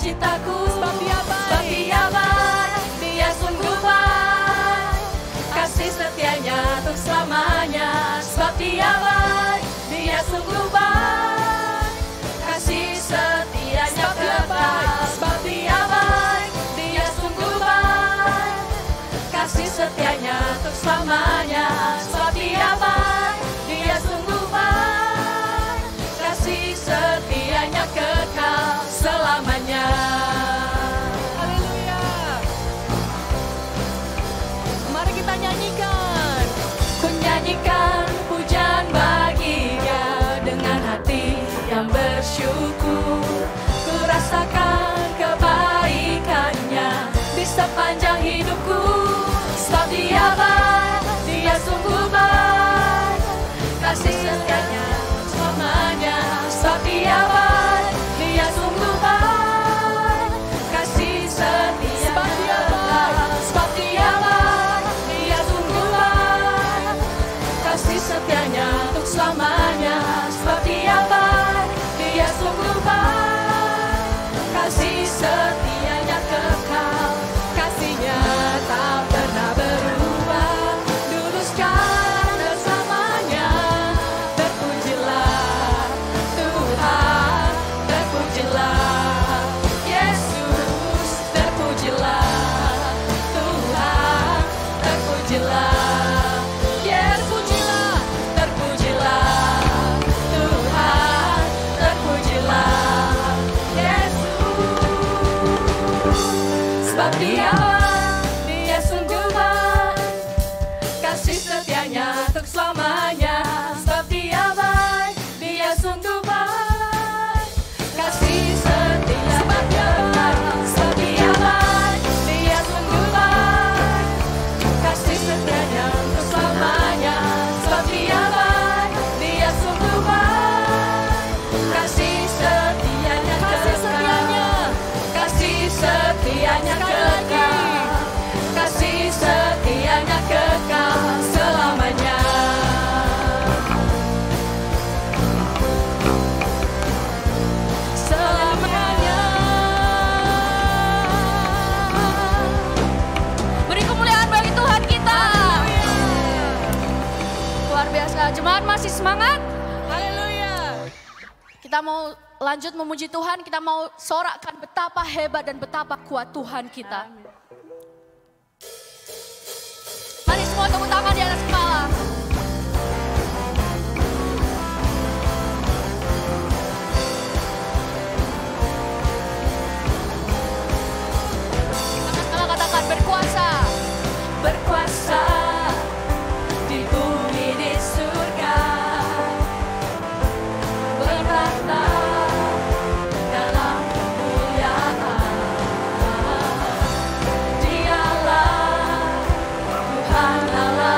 cintaku. Sebab dia baik, dia sungguh baik, kasih setianya untuk selamanya. Sebab dia baik, dia sungguh baik, kasih setianya kekal. Sebab dia baik, dia sungguh baik, kasih setianya untuk selamanya. Sebab dia baik, dia sungguh baik, kasih setianya kekal selamanya. Haleluya. Mari kita nyanyikan. Ku nyanyikan pujian baginya dengan hati yang bersyukur. Ku rasakan kebaikannya di sepanjang hidupku. Sebab dia baik, dia sungguh baik, kasih setianya selamanya. Sebab dia baik, dia sungguh baik, kasih setia. Sebab dia baik, sebab dia baik, dia sungguh baik, kasih setianya untuk selamanya. Sebab dia baik, dia sungguh baik, kasih setianya kekal. Kasihnya tak pernah berubah, dulu sekarang dan selamanya. Terpujilah Tuhan, terpujilah Yesus, terpujilah Tuhan, terpujilah Yesus, terpujilah Tuhan, terpujilah Yesus. Sebab dia sungguh baik, kasih setianya untuk selamanya. Sebab dia baik, dia sungguh baik, kasih setia. Sebab dia baik, sebab dia baik, dia sungguh baik, kasih setianya untuk selamanya. Sebab dia baik, dia sungguh baik, kasih setianya kekal. Kasih setianya kekal, kasih setianya kekal selamanya. Selamanya. Beri kemuliaan bagi Tuhan kita. Luar biasa. Jemaat masih semangat? Haleluya. Kita mau lanjut memuji Tuhan, kita mau sorakkan betapa hebat dan betapa kuat Tuhan kita. Mari semua tepuk tangan di atas kepala. Sama-sama katakan berkuasa. Berkuasa di bumi di surga. Bertata dalam kemuliaan. Dialah Tuhan Allah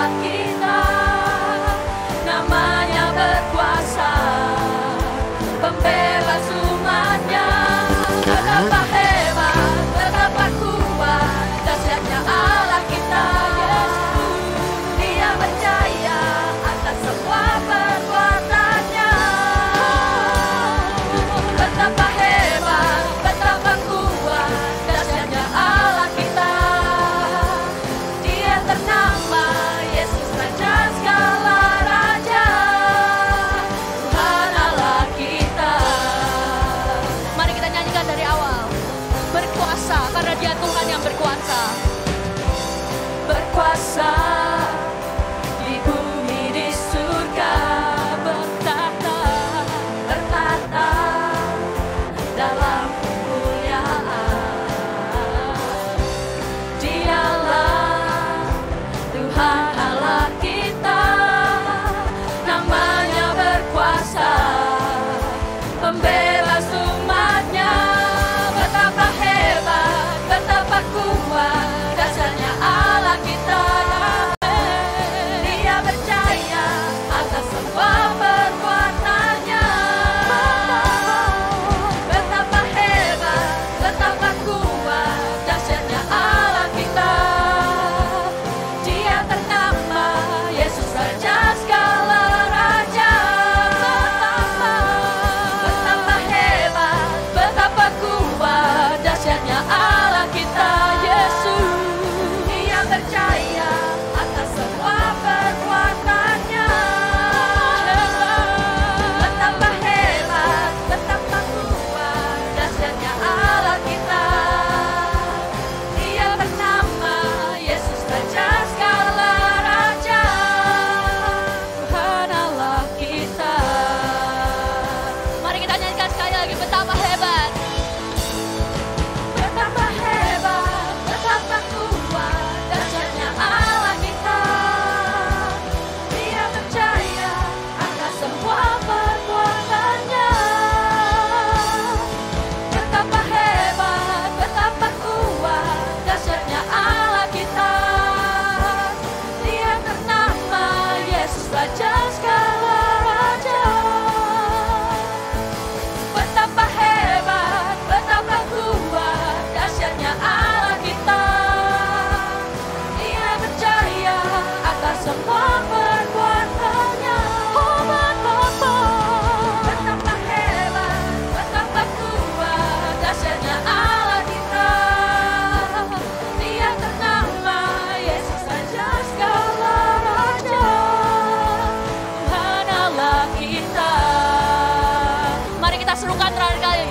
Tuhan terakhir kali.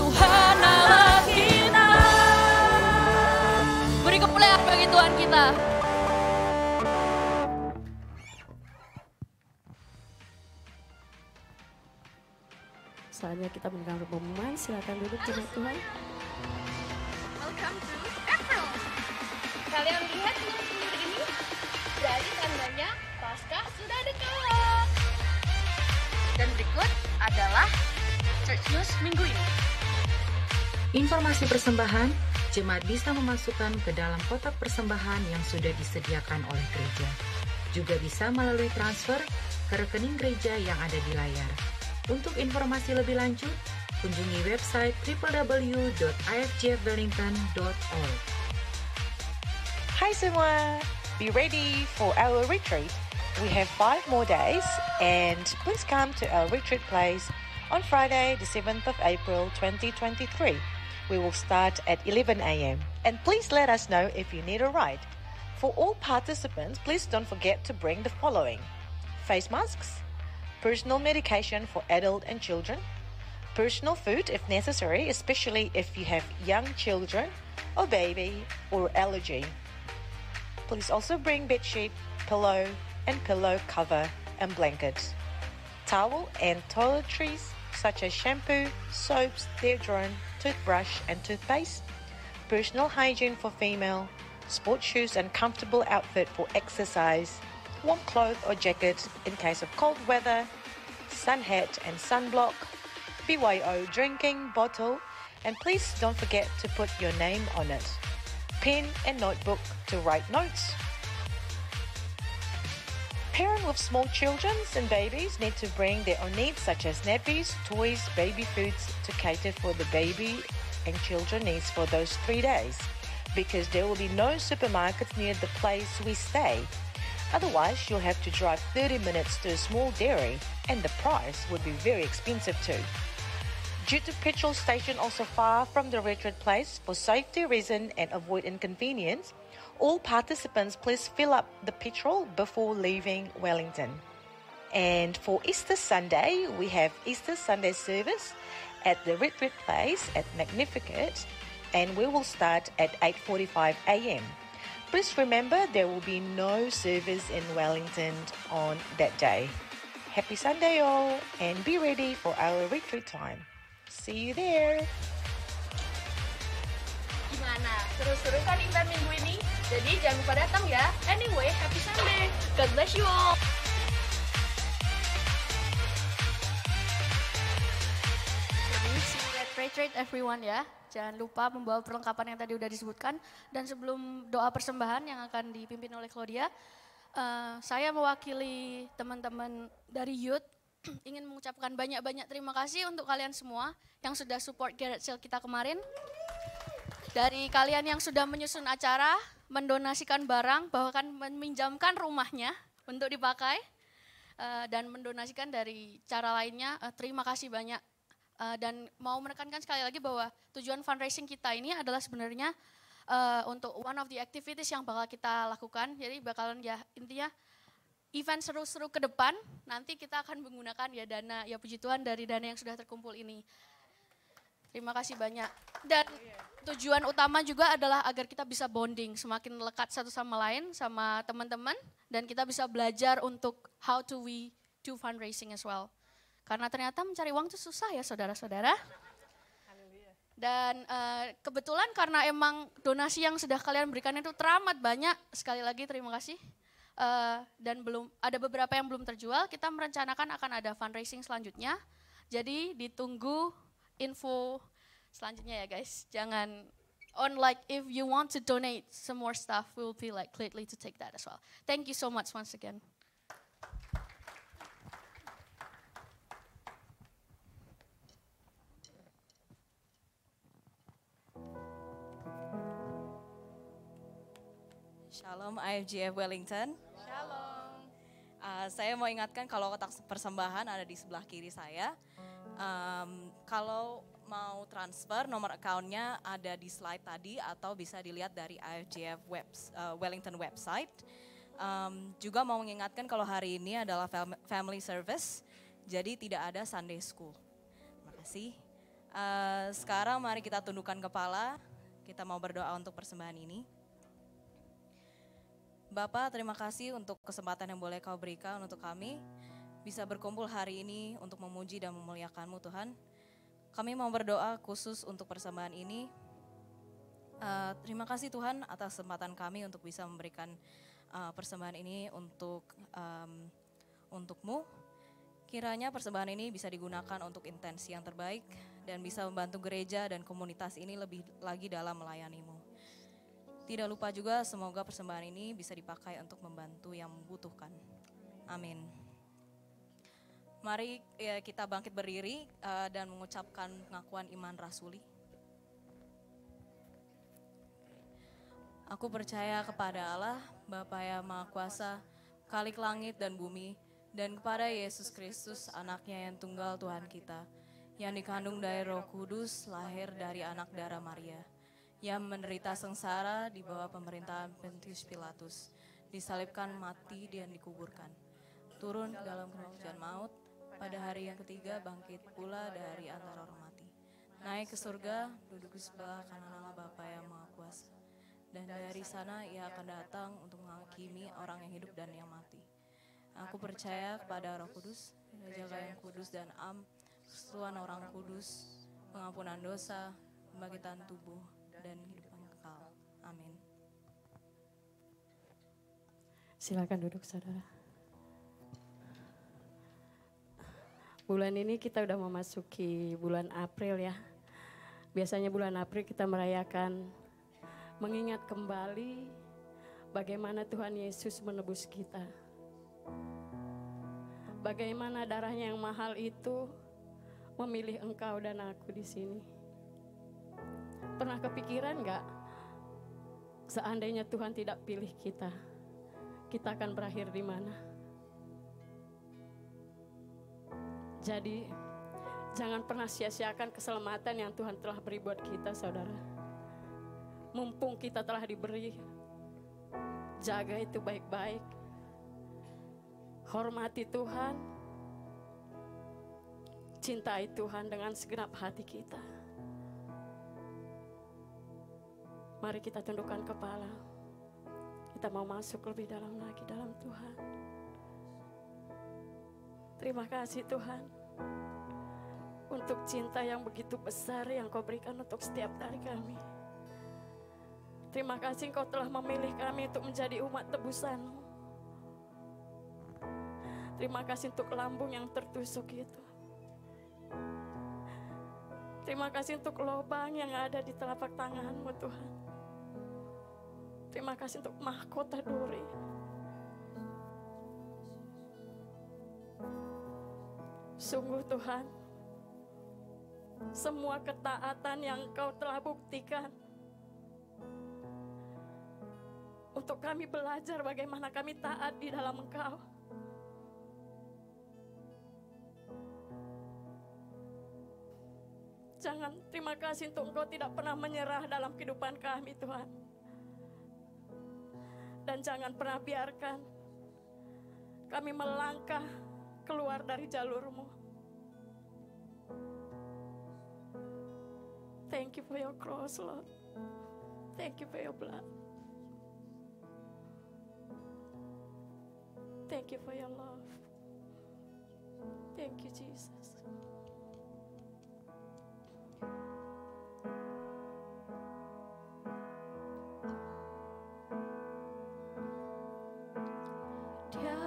Tuhan Allah kita. Beri kemuliaan bagi Tuhan kita. Saatnya kita mendengar pengumuman, silakan duduk jemaat Tuhan. Welcome to April. Kalian lihat tulis ini? Jadi tandanya Paskah sudah dekat. Dan berikut adalah Church News minggu ini. Informasi persembahan, jemaat bisa memasukkan ke dalam kotak persembahan yang sudah disediakan oleh gereja. Juga bisa melalui transfer ke rekening gereja yang ada di layar. Untuk informasi lebih lanjut, kunjungi website www.ifgfwellington.org. Hi semua, be ready for our retreat. We have 5 more days and please come to our retreat place on Friday the 7th of April 2023. We will start at 11 a.m. and please let us know if you need a ride. For all participants, please don't forget to bring the following: face masks, personal medication for adult and children, personal food if necessary, especially if you have young children or baby or allergy. Please also bring bedsheet, pillow and pillow cover and blankets, towel and toiletries such as shampoo, soaps, deodorant, toothbrush and toothpaste, personal hygiene for female, sports shoes and comfortable outfit for exercise, warm clothes or jackets in case of cold weather, sun hat and sunblock, BYO drinking bottle, and please don't forget to put your name on it. Pen and notebook to write notes. Parents with small children and babies need to bring their own needs such as nappies, toys, baby foods to cater for the baby and children needs for those 3 days, because there will be no supermarkets near the place we stay. Otherwise, you'll have to drive 30 minutes to a small dairy, and the price would be very expensive too. Due to petrol station also far from the retreat place, for safety reason and avoid inconvenience, all participants please fill up the petrol before leaving Wellington. And for Easter Sunday, we have Easter Sunday service at the retreat place at Magnificat, and we will start at 8:45 a.m. Please remember there will be no service in Wellington on that day. Happy Sunday all, and be ready for our retreat time. See you there. Gimana? Seru-seru kan event minggu ini? Jadi jangan lupa datang ya. Anyway, happy Sunday. God bless you all. Jadi see you at retreat everyone ya. Jangan lupa membawa perlengkapan yang tadi udah disebutkan. Dan sebelum doa persembahan yang akan dipimpin oleh Claudia, saya mewakili teman-teman dari Youth ingin mengucapkan banyak-banyak terima kasih untuk kalian semua yang sudah support Garret Sale kita kemarin. Dari kalian yang sudah menyusun acara, mendonasikan barang, bahkan meminjamkan rumahnya untuk dipakai, dan mendonasikan dari cara lainnya, terima kasih banyak. Dan mau menekankan sekali lagi bahwa tujuan fundraising kita ini adalah sebenarnya untuk one of the activities yang bakal kita lakukan. Jadi bakalan ya intinya event seru-seru ke depan, nanti kita akan menggunakan ya dana, ya puji Tuhan dari dana yang sudah terkumpul ini. Terima kasih banyak. Dan tujuan utama juga adalah agar kita bisa bonding, semakin lekat satu sama lain sama teman-teman, dan kita bisa belajar untuk how to we do fundraising as well. Karena ternyata mencari uang itu susah ya saudara-saudara. Dan kebetulan karena emang donasi yang sudah kalian berikan itu teramat banyak, sekali lagi terima kasih. Dan belum ada beberapa yang belum terjual, kita merencanakan akan ada fundraising selanjutnya. Jadi ditunggu info selanjutnya ya guys. Jangan if you want to donate some more stuff, we will be like gladly to take that as well. Thank you so much once again. Shalom IFGF Wellington. Shalom. Saya mau ingatkan kalau kotak persembahan ada di sebelah kiri saya. Kalau mau transfer, nomor account-nya ada di slide tadi atau bisa dilihat dari IFGF Wellington website. Juga mau mengingatkan kalau hari ini adalah family service. Jadi tidak ada Sunday School. Terima kasih. Sekarang mari kita tundukkan kepala, kita mau berdoa untuk persembahan ini. Bapak, terima kasih untuk kesempatan yang boleh Kau berikan untuk kami bisa berkumpul hari ini untuk memuji dan memuliakan-Mu Tuhan. Kami mau berdoa khusus untuk persembahan ini. Terima kasih Tuhan atas kesempatan kami untuk bisa memberikan persembahan ini untuk-Mu. Kiranya persembahan ini bisa digunakan untuk intensi yang terbaik dan bisa membantu gereja dan komunitas ini lebih lagi dalam melayani-Mu. Tidak lupa juga semoga persembahan ini bisa dipakai untuk membantu yang membutuhkan. Amin. Mari kita bangkit berdiri dan mengucapkan pengakuan iman rasuli. Aku percaya kepada Allah, Bapa yang Maha Kuasa, Khalik langit dan bumi, dan kepada Yesus Kristus, anaknya yang tunggal Tuhan kita, yang dikandung dari Roh Kudus, lahir dari anak darah Maria, yang menderita sengsara di bawah pemerintahan Pontius Pilatus, disalibkan, mati, dan dikuburkan. Turun ke dalam kerajaan maut, pada hari yang ketiga bangkit pula dari antara orang mati. Naik ke surga, duduk di sebelah kanan Allah Bapa yang Maha Kuasa. Dan dari sana ia akan datang untuk menghakimi orang yang hidup dan yang mati. Aku percaya kepada Roh Kudus, Gereja yang kudus dan persekutuan orang kudus, pengampunan dosa, kebangkitan tubuh, dan hidup yang kekal. Amin. Silakan duduk saudara. Bulan ini kita udah memasuki bulan April ya. Biasanya bulan April kita merayakan, mengingat kembali bagaimana Tuhan Yesus menebus kita. Bagaimana darahnya yang mahal itu memilih engkau dan aku di sini. Pernah kepikiran gak, seandainya Tuhan tidak pilih kita akan berakhir di mana? Jadi jangan pernah sia-siakan keselamatan yang Tuhan telah beri buat kita, saudara. Mumpung kita telah diberi, jaga itu baik-baik. Hormati Tuhan, cintai Tuhan dengan segenap hati kita. Mari kita tundukkan kepala. Kita mau masuk lebih dalam lagi dalam Tuhan. Terima kasih Tuhan untuk cinta yang begitu besar yang Kau berikan untuk setiap dari kami. Terima kasih Engkau telah memilih kami untuk menjadi umat tebusan-Mu. Terima kasih untuk lambung yang tertusuk itu. Terima kasih untuk lubang yang ada di telapak tangan-Mu Tuhan. Terima kasih untuk mahkota duri. Sungguh Tuhan, semua ketaatan yang Engkau telah buktikan untuk kami belajar bagaimana kami taat di dalam Engkau. Terima kasih untuk Engkau tidak pernah menyerah dalam kehidupan kami Tuhan. Dan jangan pernah biarkan kami melangkah keluar dari jalur-Mu. Thank you for your cross, Lord. Thank you for your blood. Thank you for your love. Thank you, Jesus. Dia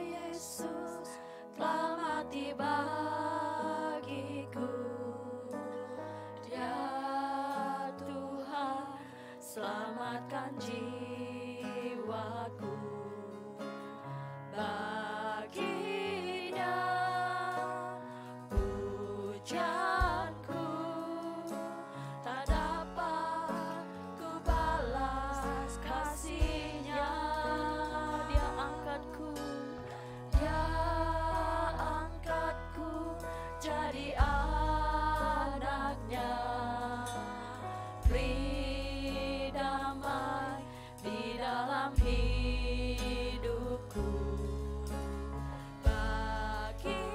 Yesus telah mati bagiku. Dia Tuhan selamatkan jiwaku. Baginya pujianku tak dapat ku balas kasih-Nya. Dia angkatku jadi anaknya. Beri damai di dalam hidupku. Bagi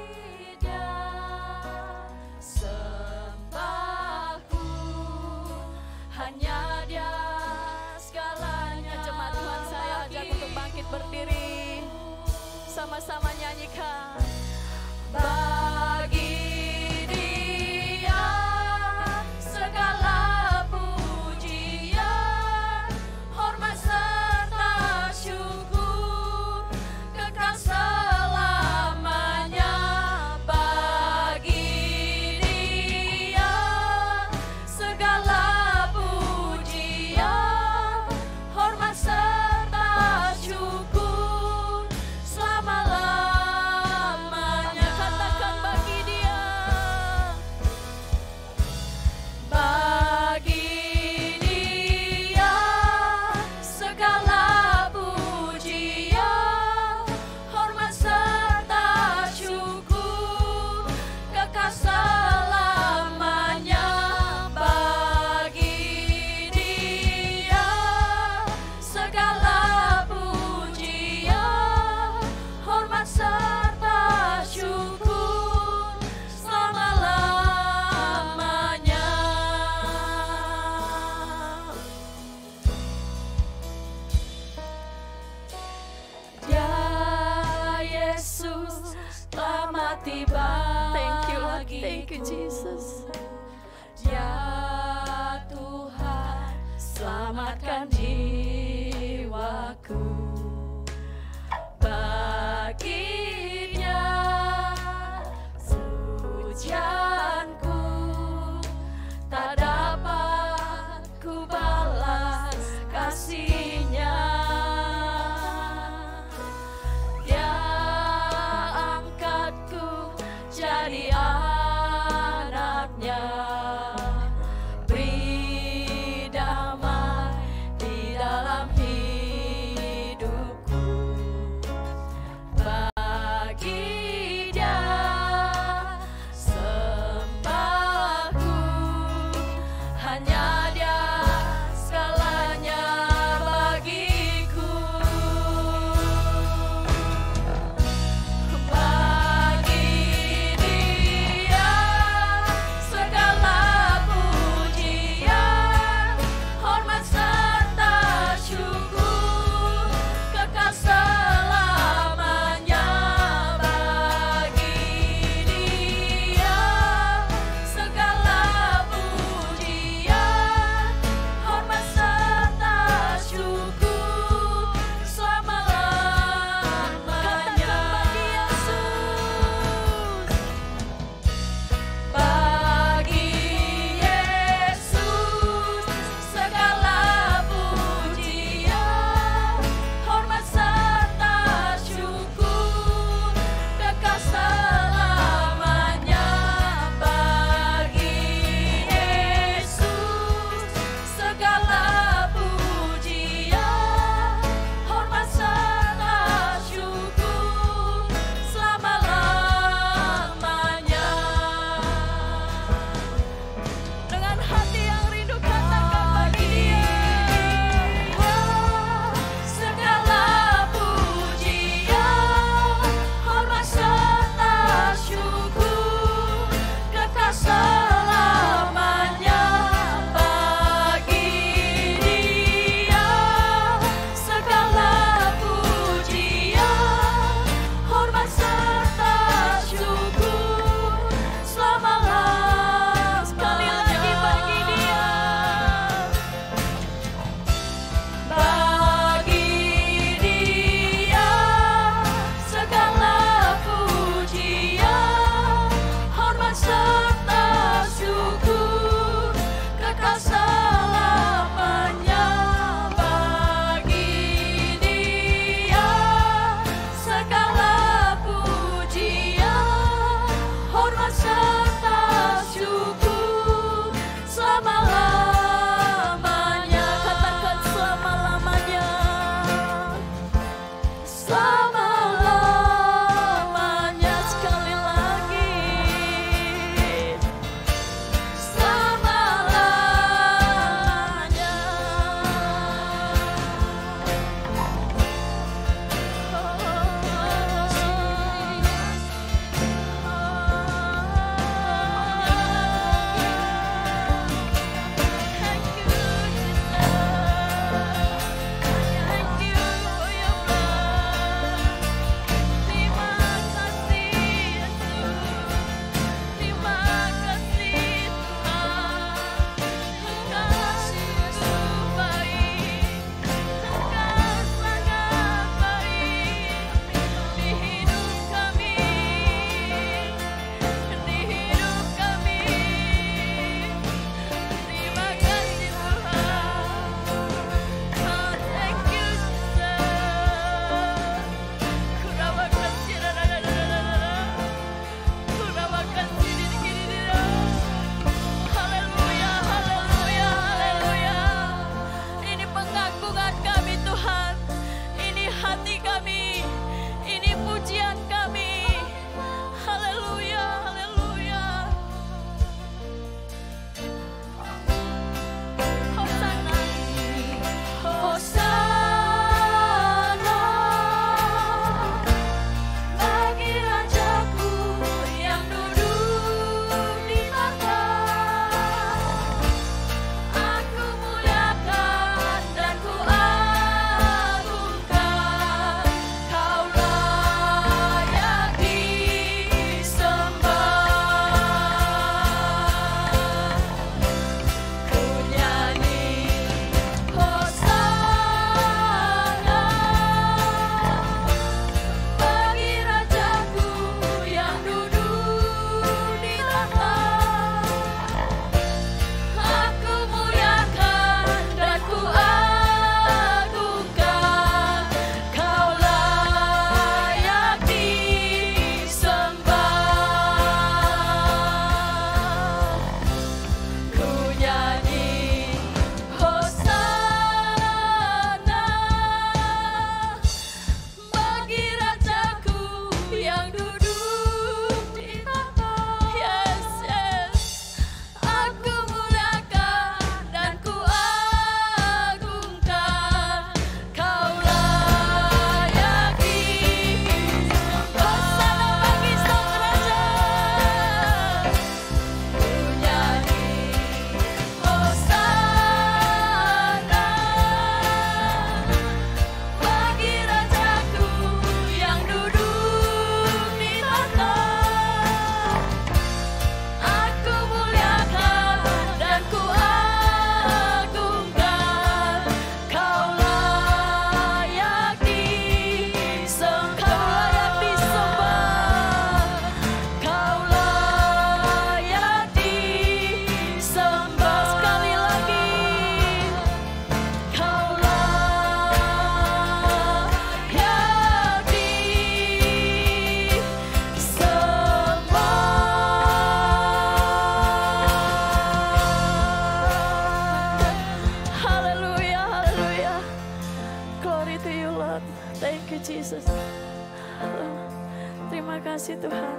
kasih Tuhan.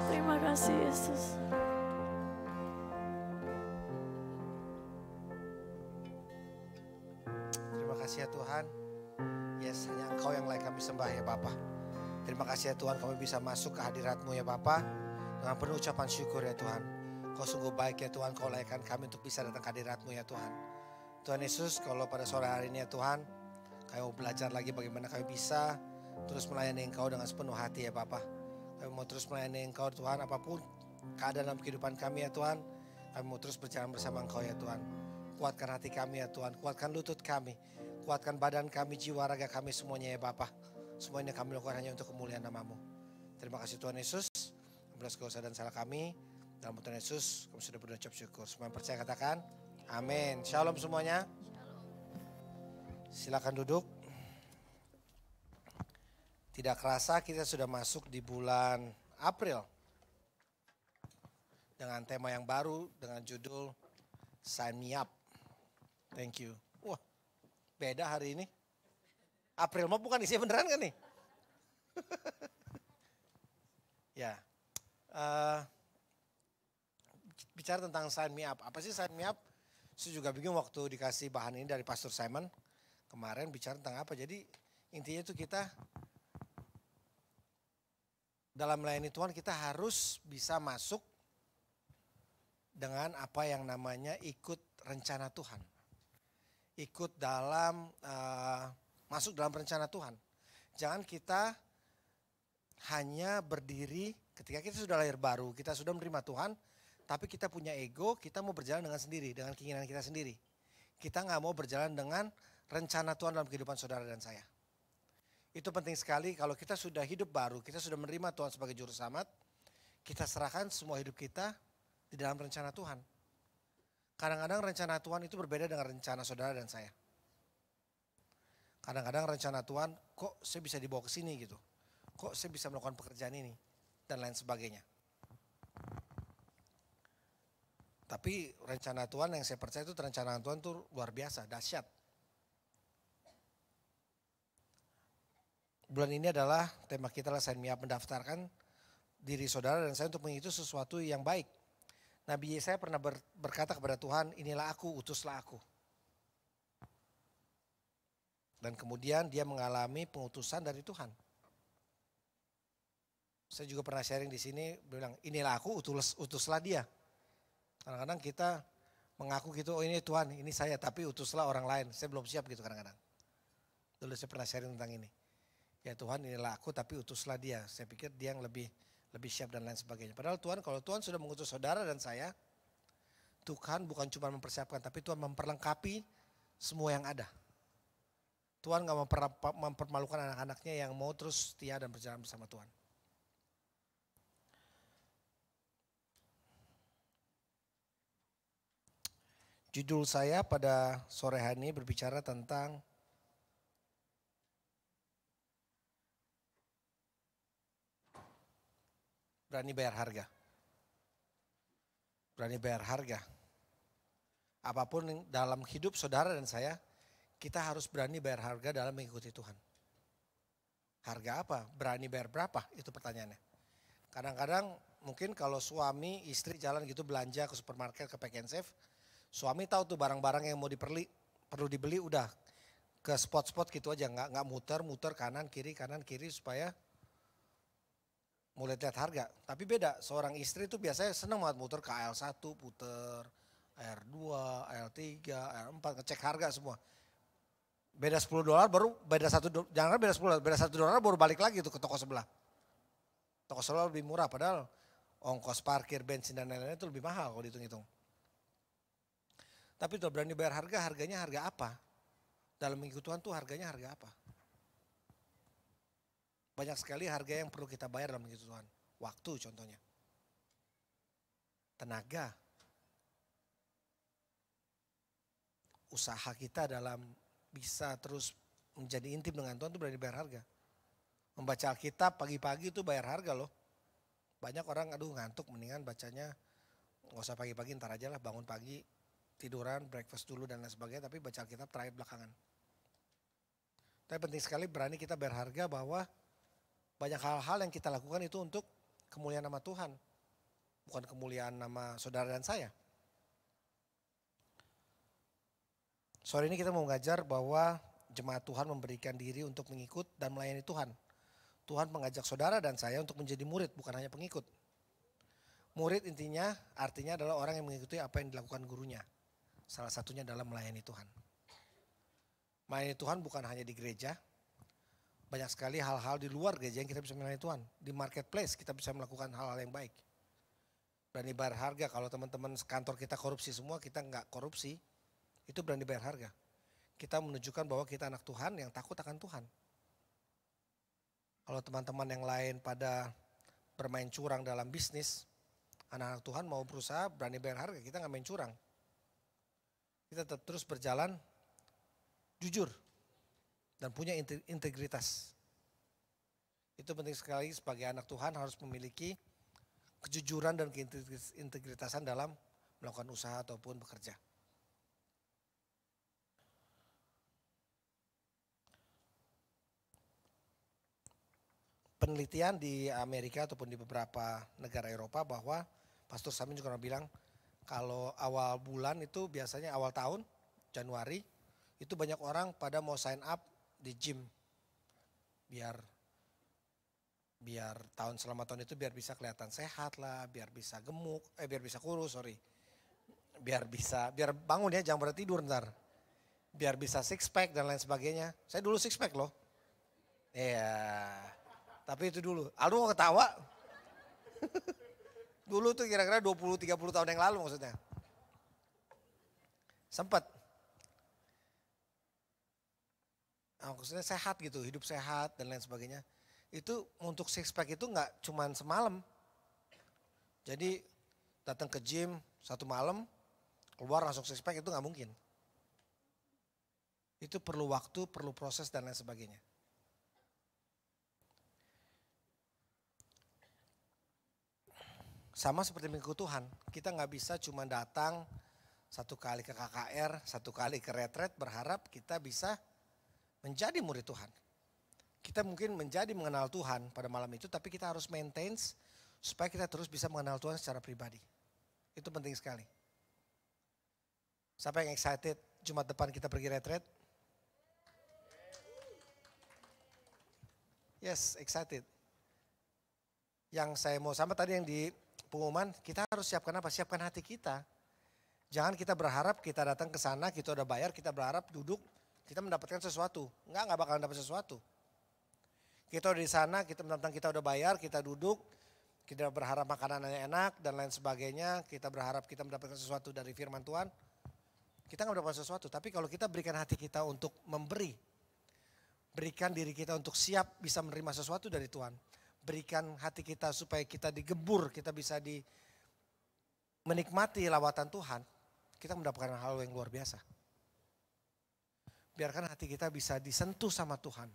Terima kasih Yesus. Terima kasih ya Tuhan. Yes, hanya Engkau yang layak kami sembah ya Bapa. Terima kasih ya Tuhan, kami bisa masuk ke hadirat-Mu ya Bapa dengan penuh ucapan syukur ya Tuhan. Kau sungguh baik ya Tuhan, Kau layakkan kami untuk bisa datang ke hadirat-Mu ya Tuhan. Tuhan Yesus, kalau pada sore hari ini ya Tuhan, kami mau belajar lagi bagaimana kami bisa terus melayani Engkau dengan sepenuh hati ya Bapa. Kami mau terus melayani Engkau Tuhan, apapun keadaan dalam kehidupan kami ya Tuhan. Kami mau terus berjalan bersama Engkau ya Tuhan. Kuatkan hati kami ya Tuhan, kuatkan lutut kami, kuatkan badan kami, jiwa, raga kami semuanya ya Bapa. Semuanya kami lakukan hanya untuk kemuliaan nama-Mu. Terima kasih Tuhan Yesus. Ampunilah segala dosa dan salah kami. Dalam Tuhan Yesus kami sudah berucap syukur. Semua yang percaya katakan amin. Shalom semuanya. Silakan duduk. Tidak kerasa kita sudah masuk di bulan April. Dengan tema yang baru dengan judul Sign Me Up. Thank you. Wah, beda hari ini. April mau bukan isinya beneran kan nih? Ya. Bicara tentang Sign Me Up. Apa sih Sign Me Up? Saya juga bingung waktu dikasih bahan ini dari Pastor Simon. Kemarin bicara tentang apa. Jadi intinya itu kita dalam melayani Tuhan kita harus bisa masuk dengan apa yang namanya ikut rencana Tuhan. Ikut dalam, masuk dalam rencana Tuhan. Jangan kita hanya berdiri ketika kita sudah lahir baru, kita sudah menerima Tuhan, tapi kita punya ego, kita mau berjalan dengan sendiri, dengan keinginan kita sendiri. Kita nggak mau berjalan dengan rencana Tuhan dalam kehidupan saudara dan saya. Itu penting sekali kalau kita sudah hidup baru, kita sudah menerima Tuhan sebagai juru selamat, kita serahkan semua hidup kita di dalam rencana Tuhan. Kadang-kadang rencana Tuhan itu berbeda dengan rencana saudara dan saya. Kadang-kadang rencana Tuhan, kok saya bisa dibawa ke sini gitu. Kok saya bisa melakukan pekerjaan ini, dan lain sebagainya. Tapi rencana Tuhan yang saya percaya itu rencana Tuhan itu luar biasa, dahsyat. Bulan ini adalah tema kita lah Sign Me Up, mendaftarkan diri saudara dan saya untuk mengikuti sesuatu yang baik. Nabi Yesaya pernah berkata kepada Tuhan, inilah aku, utuslah aku. Dan kemudian dia mengalami pengutusan dari Tuhan. Saya juga pernah sharing di sini, bilang inilah aku, utuslah dia. Kadang-kadang kita mengaku gitu, oh ini Tuhan, ini saya, tapi utuslah orang lain. Saya belum siap gitu kadang-kadang. Dulu saya pernah sharing tentang ini. Ya Tuhan inilah aku, tapi utuslah dia. Saya pikir dia yang lebih siap dan lain sebagainya. Padahal Tuhan, kalau Tuhan sudah mengutus saudara dan saya, Tuhan bukan cuma mempersiapkan, tapi Tuhan memperlengkapi semua yang ada. Tuhan gak mempermalukan anak-anaknya yang mau terus setia dan berjalan bersama Tuhan. Judul saya pada sore hari ini berbicara tentang berani bayar harga. Berani bayar harga. Apapun dalam hidup saudara dan saya, kita harus berani bayar harga dalam mengikuti Tuhan. Harga apa? Berani bayar berapa? Itu pertanyaannya. Kadang-kadang mungkin kalau suami istri jalan gitu belanja ke supermarket, ke Pack and Save, suami tahu tuh barang-barang yang mau perlu dibeli udah ke spot-spot gitu aja, nggak muter kanan kiri supaya mulai lihat harga. Tapi beda, seorang istri itu biasanya senang banget muter ke aisle 1, puter aisle 2, aisle 3, aisle 4, ngecek harga semua. Beda $10 baru, jangan beda $10, beda $1 baru balik lagi tuh ke toko sebelah. Toko sebelah lebih murah padahal ongkos parkir, bensin dan lain-lain itu lebih mahal kalau dihitung-hitung. Tapi tuh berani bayar harga, harganya harga apa? Dalam mengikuti Tuhan tuh harganya harga apa? Banyak sekali harga yang perlu kita bayar dalam mengikuti Tuhan. Waktu contohnya. Tenaga. Usaha kita dalam bisa terus menjadi intim dengan Tuhan itu berani bayar harga. Membaca Alkitab pagi-pagi itu bayar harga loh. Banyak orang aduh ngantuk mendingan bacanya nggak usah pagi-pagi ntar aja lah bangun pagi tiduran breakfast dulu dan lain sebagainya tapi baca Alkitab terakhir belakangan. Tapi penting sekali berani kita bayar harga bahwa Banyak hal-hal yang kita lakukan itu untuk kemuliaan nama Tuhan. Bukan kemuliaan nama saudara dan saya. Sore ini kita mau mengajar bahwa jemaat Tuhan memberikan diri untuk mengikut dan melayani Tuhan. Tuhan mengajak saudara dan saya untuk menjadi murid, bukan hanya pengikut. Murid artinya adalah orang yang mengikuti apa yang dilakukan gurunya. Salah satunya adalah melayani Tuhan. Melayani Tuhan bukan hanya di gereja. Banyak sekali hal-hal di luar gereja yang kita bisa melayani Tuhan. Di marketplace kita bisa melakukan hal-hal yang baik. Berani bayar harga, kalau teman-teman kantor kita korupsi semua, kita nggak korupsi. Itu berani bayar harga. Kita menunjukkan bahwa kita anak Tuhan yang takut akan Tuhan. Kalau teman-teman yang lain pada bermain curang dalam bisnis, anak-anak Tuhan mau berusaha berani bayar harga, kita nggak main curang. Kita tetap terus berjalan jujur dan punya integritas. Itu penting sekali sebagai anak Tuhan harus memiliki kejujuran dan keintegritasan dalam melakukan usaha ataupun bekerja. Penelitian di Amerika ataupun di beberapa negara Eropa bahwa Pastor Samin juga pernah bilang kalau awal bulan itu biasanya awal tahun Januari itu banyak orang pada mau sign up di gym biar selama tahun itu biar bisa kelihatan sehat lah, biar bisa gemuk, biar bisa kurus, biar bangun ya, jangan berhenti tidur ntar, biar bisa six pack dan lain sebagainya. Saya dulu six pack loh, tapi itu dulu. Aldo mau ketawa, dulu tuh kira-kira 20-30 tahun yang lalu maksudnya, sempat. Maksudnya sehat gitu, hidup sehat dan lain sebagainya. Itu untuk six pack itu nggak cuman semalam. Jadi datang ke gym satu malam, keluar langsung six pack itu nggak mungkin. Itu perlu waktu, perlu proses dan lain sebagainya. Sama seperti mengikut Tuhan, kita nggak bisa cuma datang satu kali ke KKR, satu kali ke retret berharap kita bisa menjadi murid Tuhan. Kita mungkin mengenal Tuhan pada malam itu, tapi kita harus maintain supaya kita terus bisa mengenal Tuhan secara pribadi. Itu penting sekali. Siapa yang excited Jumat depan kita pergi retret? Yes, excited. Yang saya mau sama tadi yang di pengumuman, kita harus siapkan apa? Siapkan hati kita. Jangan kita berharap kita datang ke sana, kita udah bayar, kita berharap duduk, kita mendapatkan sesuatu. Enggak bakalan dapat sesuatu. Kita udah di sana, kita udah bayar, kita duduk, kita berharap makanannya enak dan lain sebagainya. Kita berharap kita mendapatkan sesuatu dari firman Tuhan. Kita nggak mendapatkan sesuatu, tapi kalau kita berikan hati kita untuk memberi, berikan diri kita untuk siap bisa menerima sesuatu dari Tuhan. Berikan hati kita supaya kita digebur, kita bisa menikmati lawatan Tuhan. Kita mendapatkan hal yang luar biasa. Biarkan hati kita bisa disentuh sama Tuhan.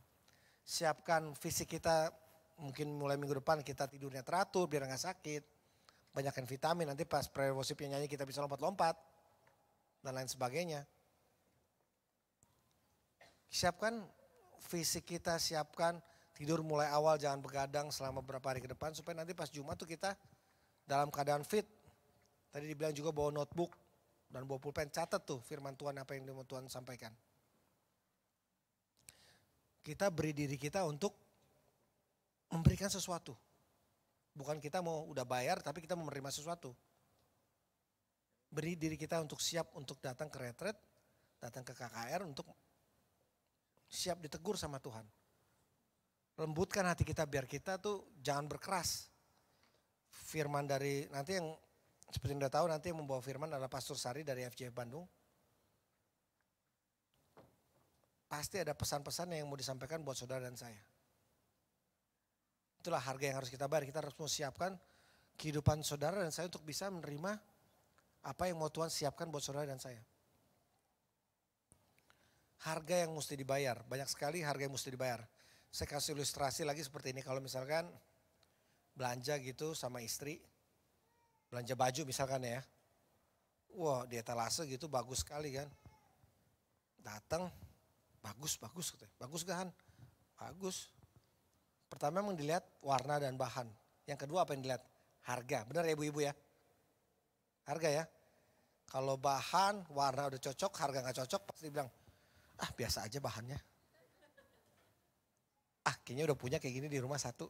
Siapkan fisik kita, mungkin mulai minggu depan kita tidurnya teratur biar nggak sakit. Banyakkan vitamin, nanti pas prayer worship-nya nyanyi kita bisa lompat-lompat. Dan lain sebagainya. Siapkan fisik kita, siapkan tidur mulai awal, jangan begadang selama beberapa hari ke depan. Supaya nanti pas Jumat tuh kita dalam keadaan fit. Tadi dibilang juga bawa notebook dan bawa pulpen, catat tuh firman Tuhan apa yang Tuhan sampaikan. Kita beri diri kita untuk memberikan sesuatu. Bukan kita mau udah bayar tapi kita mau menerima sesuatu. Beri diri kita untuk siap untuk datang ke retret, datang ke KKR untuk siap ditegur sama Tuhan. Lembutkan hati kita biar kita tuh jangan berkeras. Firman dari nanti yang seperti yang udah tahu nanti yang membawa firman adalah Pastor Sari dari FJF Bandung. Pasti ada pesan-pesan yang mau disampaikan buat saudara dan saya. Itulah harga yang harus kita bayar. Kita harus siapkan kehidupan saudara dan saya untuk bisa menerima apa yang mau Tuhan siapkan buat saudara dan saya. Harga yang mesti dibayar. Banyak sekali harga yang mesti dibayar. Saya kasih ilustrasi lagi seperti ini. Kalau misalkan belanja gitu sama istri. Belanja baju misalkan ya. Wah di etalase gitu bagus sekali kan. Datang. Bagus katanya. Bagus kan? Bagus. Pertama memang dilihat warna dan bahan. Yang kedua apa yang dilihat? Harga. Benar ya ibu-ibu ya? Harga ya. Kalau bahan, warna udah cocok, harga gak cocok, pasti bilang, ah biasa aja bahannya. Ah kayaknya udah punya kayak gini di rumah satu.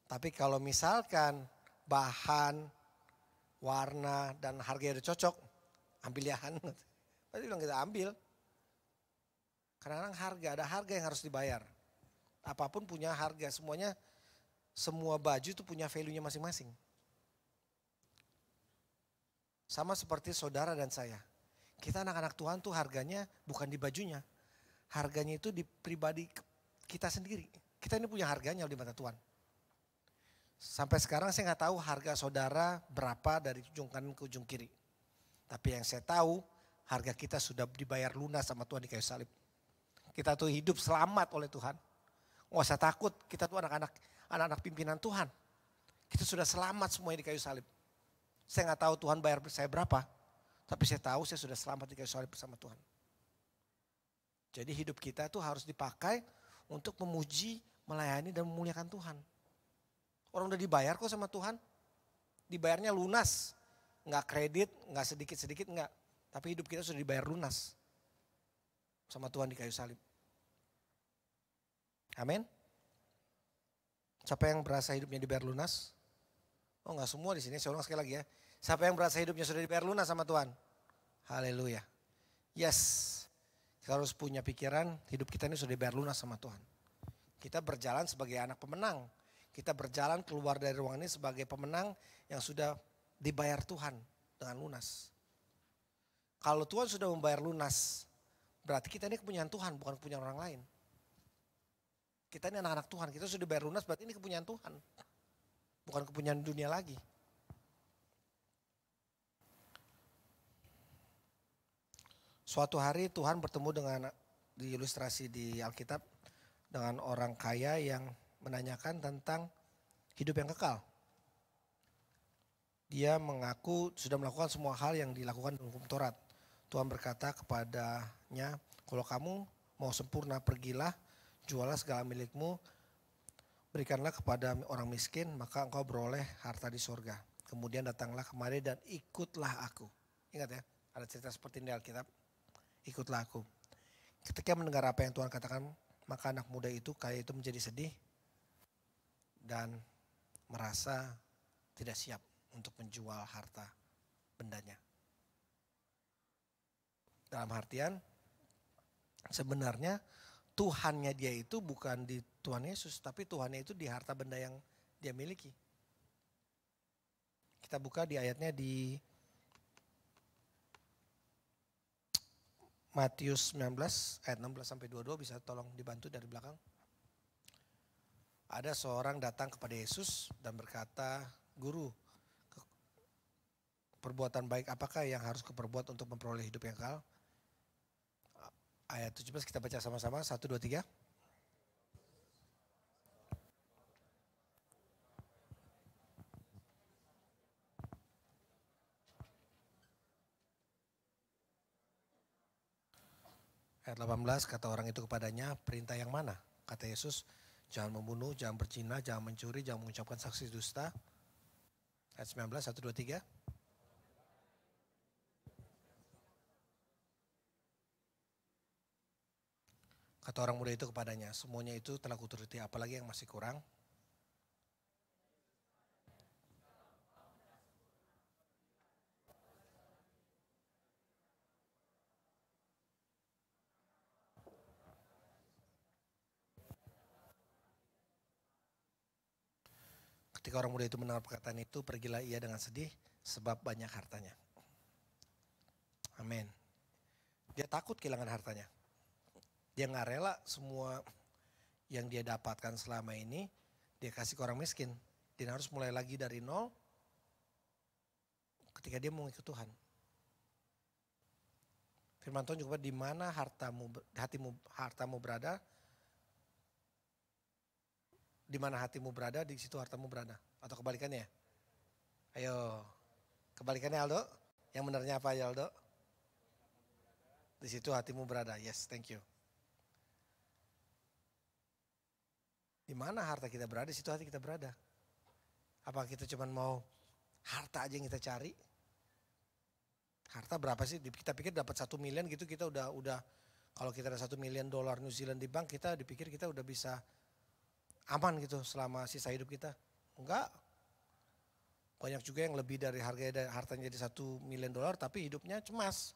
Tapi kalau misalkan bahan, warna, dan harga udah cocok, ambil ya. Pasti bilang kita ambil. Kadang-kadang ada harga yang harus dibayar. Apapun punya harga, semua baju itu punya value-nya masing-masing. Sama seperti saudara dan saya. Kita anak-anak Tuhan tuh harganya bukan di bajunya. Harganya itu di pribadi kita sendiri. Kita ini punya harganya di mata Tuhan. Sampai sekarang saya nggak tahu harga saudara berapa dari ujung kanan ke ujung kiri. Tapi yang saya tahu harga kita sudah dibayar lunas sama Tuhan di kayu salib. Kita tuh hidup selamat oleh Tuhan. Nggak usah takut, kita tuh anak-anak pimpinan Tuhan. Kita sudah selamat semuanya di kayu salib. Saya nggak tahu Tuhan bayar saya berapa, tapi saya tahu saya sudah selamat di kayu salib bersama Tuhan. Jadi hidup kita tuh harus dipakai untuk memuji, melayani dan memuliakan Tuhan. Orang udah dibayar kok sama Tuhan. Dibayarnya lunas, nggak kredit, nggak sedikit-sedikit, nggak. Tapi hidup kita sudah dibayar lunas sama Tuhan di kayu salib. Amin. Siapa yang berasa hidupnya dibayar lunas? Oh enggak semua di sini, saya ulang sekali lagi ya. Siapa yang berasa hidupnya sudah dibayar lunas sama Tuhan? Haleluya. Yes, kita harus punya pikiran hidup kita ini sudah dibayar lunas sama Tuhan. Kita berjalan sebagai anak pemenang. Kita berjalan keluar dari ruangan ini sebagai pemenang yang sudah dibayar Tuhan dengan lunas. Kalau Tuhan sudah membayar lunas, berarti kita ini kepunyaan Tuhan, bukan kepunyaan orang lain. Kita ini anak-anak Tuhan, kita sudah dibayar lunas, berarti ini kepunyaan Tuhan. Bukan kepunyaan dunia lagi. Suatu hari Tuhan bertemu dengan, di ilustrasi di Alkitab, dengan orang kaya yang menanyakan tentang hidup yang kekal. Dia mengaku sudah melakukan semua hal yang dilakukan dalam hukum Taurat. Tuhan berkata kepadanya, kalau kamu mau sempurna pergilah, jualah segala milikmu, berikanlah kepada orang miskin, maka engkau beroleh harta di sorga. Kemudian datanglah kemari dan ikutlah aku. Ingat ya, ada cerita seperti ini di Alkitab. Ikutlah aku. Ketika mendengar apa yang Tuhan katakan, maka anak muda itu kaya itu menjadi sedih dan merasa tidak siap untuk menjual harta bendanya. Dalam artian sebenarnya Tuhannya dia itu bukan di Tuhan Yesus, tapi Tuhannya itu di harta benda yang dia miliki. Kita buka di ayatnya di Matius 19 ayat 16 sampai 22, bisa tolong dibantu dari belakang. Ada seorang datang kepada Yesus dan berkata, Guru, perbuatan baik apakah yang harus kuperbuat untuk memperoleh hidup yang kekal? Ayat 17 kita baca sama-sama, 1, 2, 3. Ayat 18, kata orang itu kepadanya, perintah yang mana? Kata Yesus, jangan membunuh, jangan berzina, jangan mencuri, jangan mengucapkan saksi dusta. Ayat 19, 1, 2, 3. Kata orang muda itu kepadanya, semuanya itu telah kuturuti, apalagi yang masih kurang? Ketika orang muda itu mendengar perkataan itu, pergilah ia dengan sedih sebab banyak hartanya. Amin. Dia takut kehilangan hartanya. Dia gak rela semua yang dia dapatkan selama ini dia kasih ke orang miskin. Dia harus mulai lagi dari nol ketika dia mau ikut Tuhan. Firman Tuhan juga di mana hartamu berada, di mana hatimu berada, di situ hartamu berada. Atau kebalikannya? Ayo, kebalikannya Aldo. Yang benarnya apa ya Aldo? Di situ hatimu berada. Yes, thank you. Di mana harta kita berada, situ hati kita berada. Apa kita cuma mau harta aja yang kita cari? Harta berapa sih? Kita pikir dapat 1 miliar gitu kita udah kalau kita ada $1 miliar New Zealand di bank, kita dipikir kita udah bisa aman gitu selama sisa hidup kita. Enggak. Banyak juga yang lebih dari hartanya jadi $1 miliar tapi hidupnya cemas.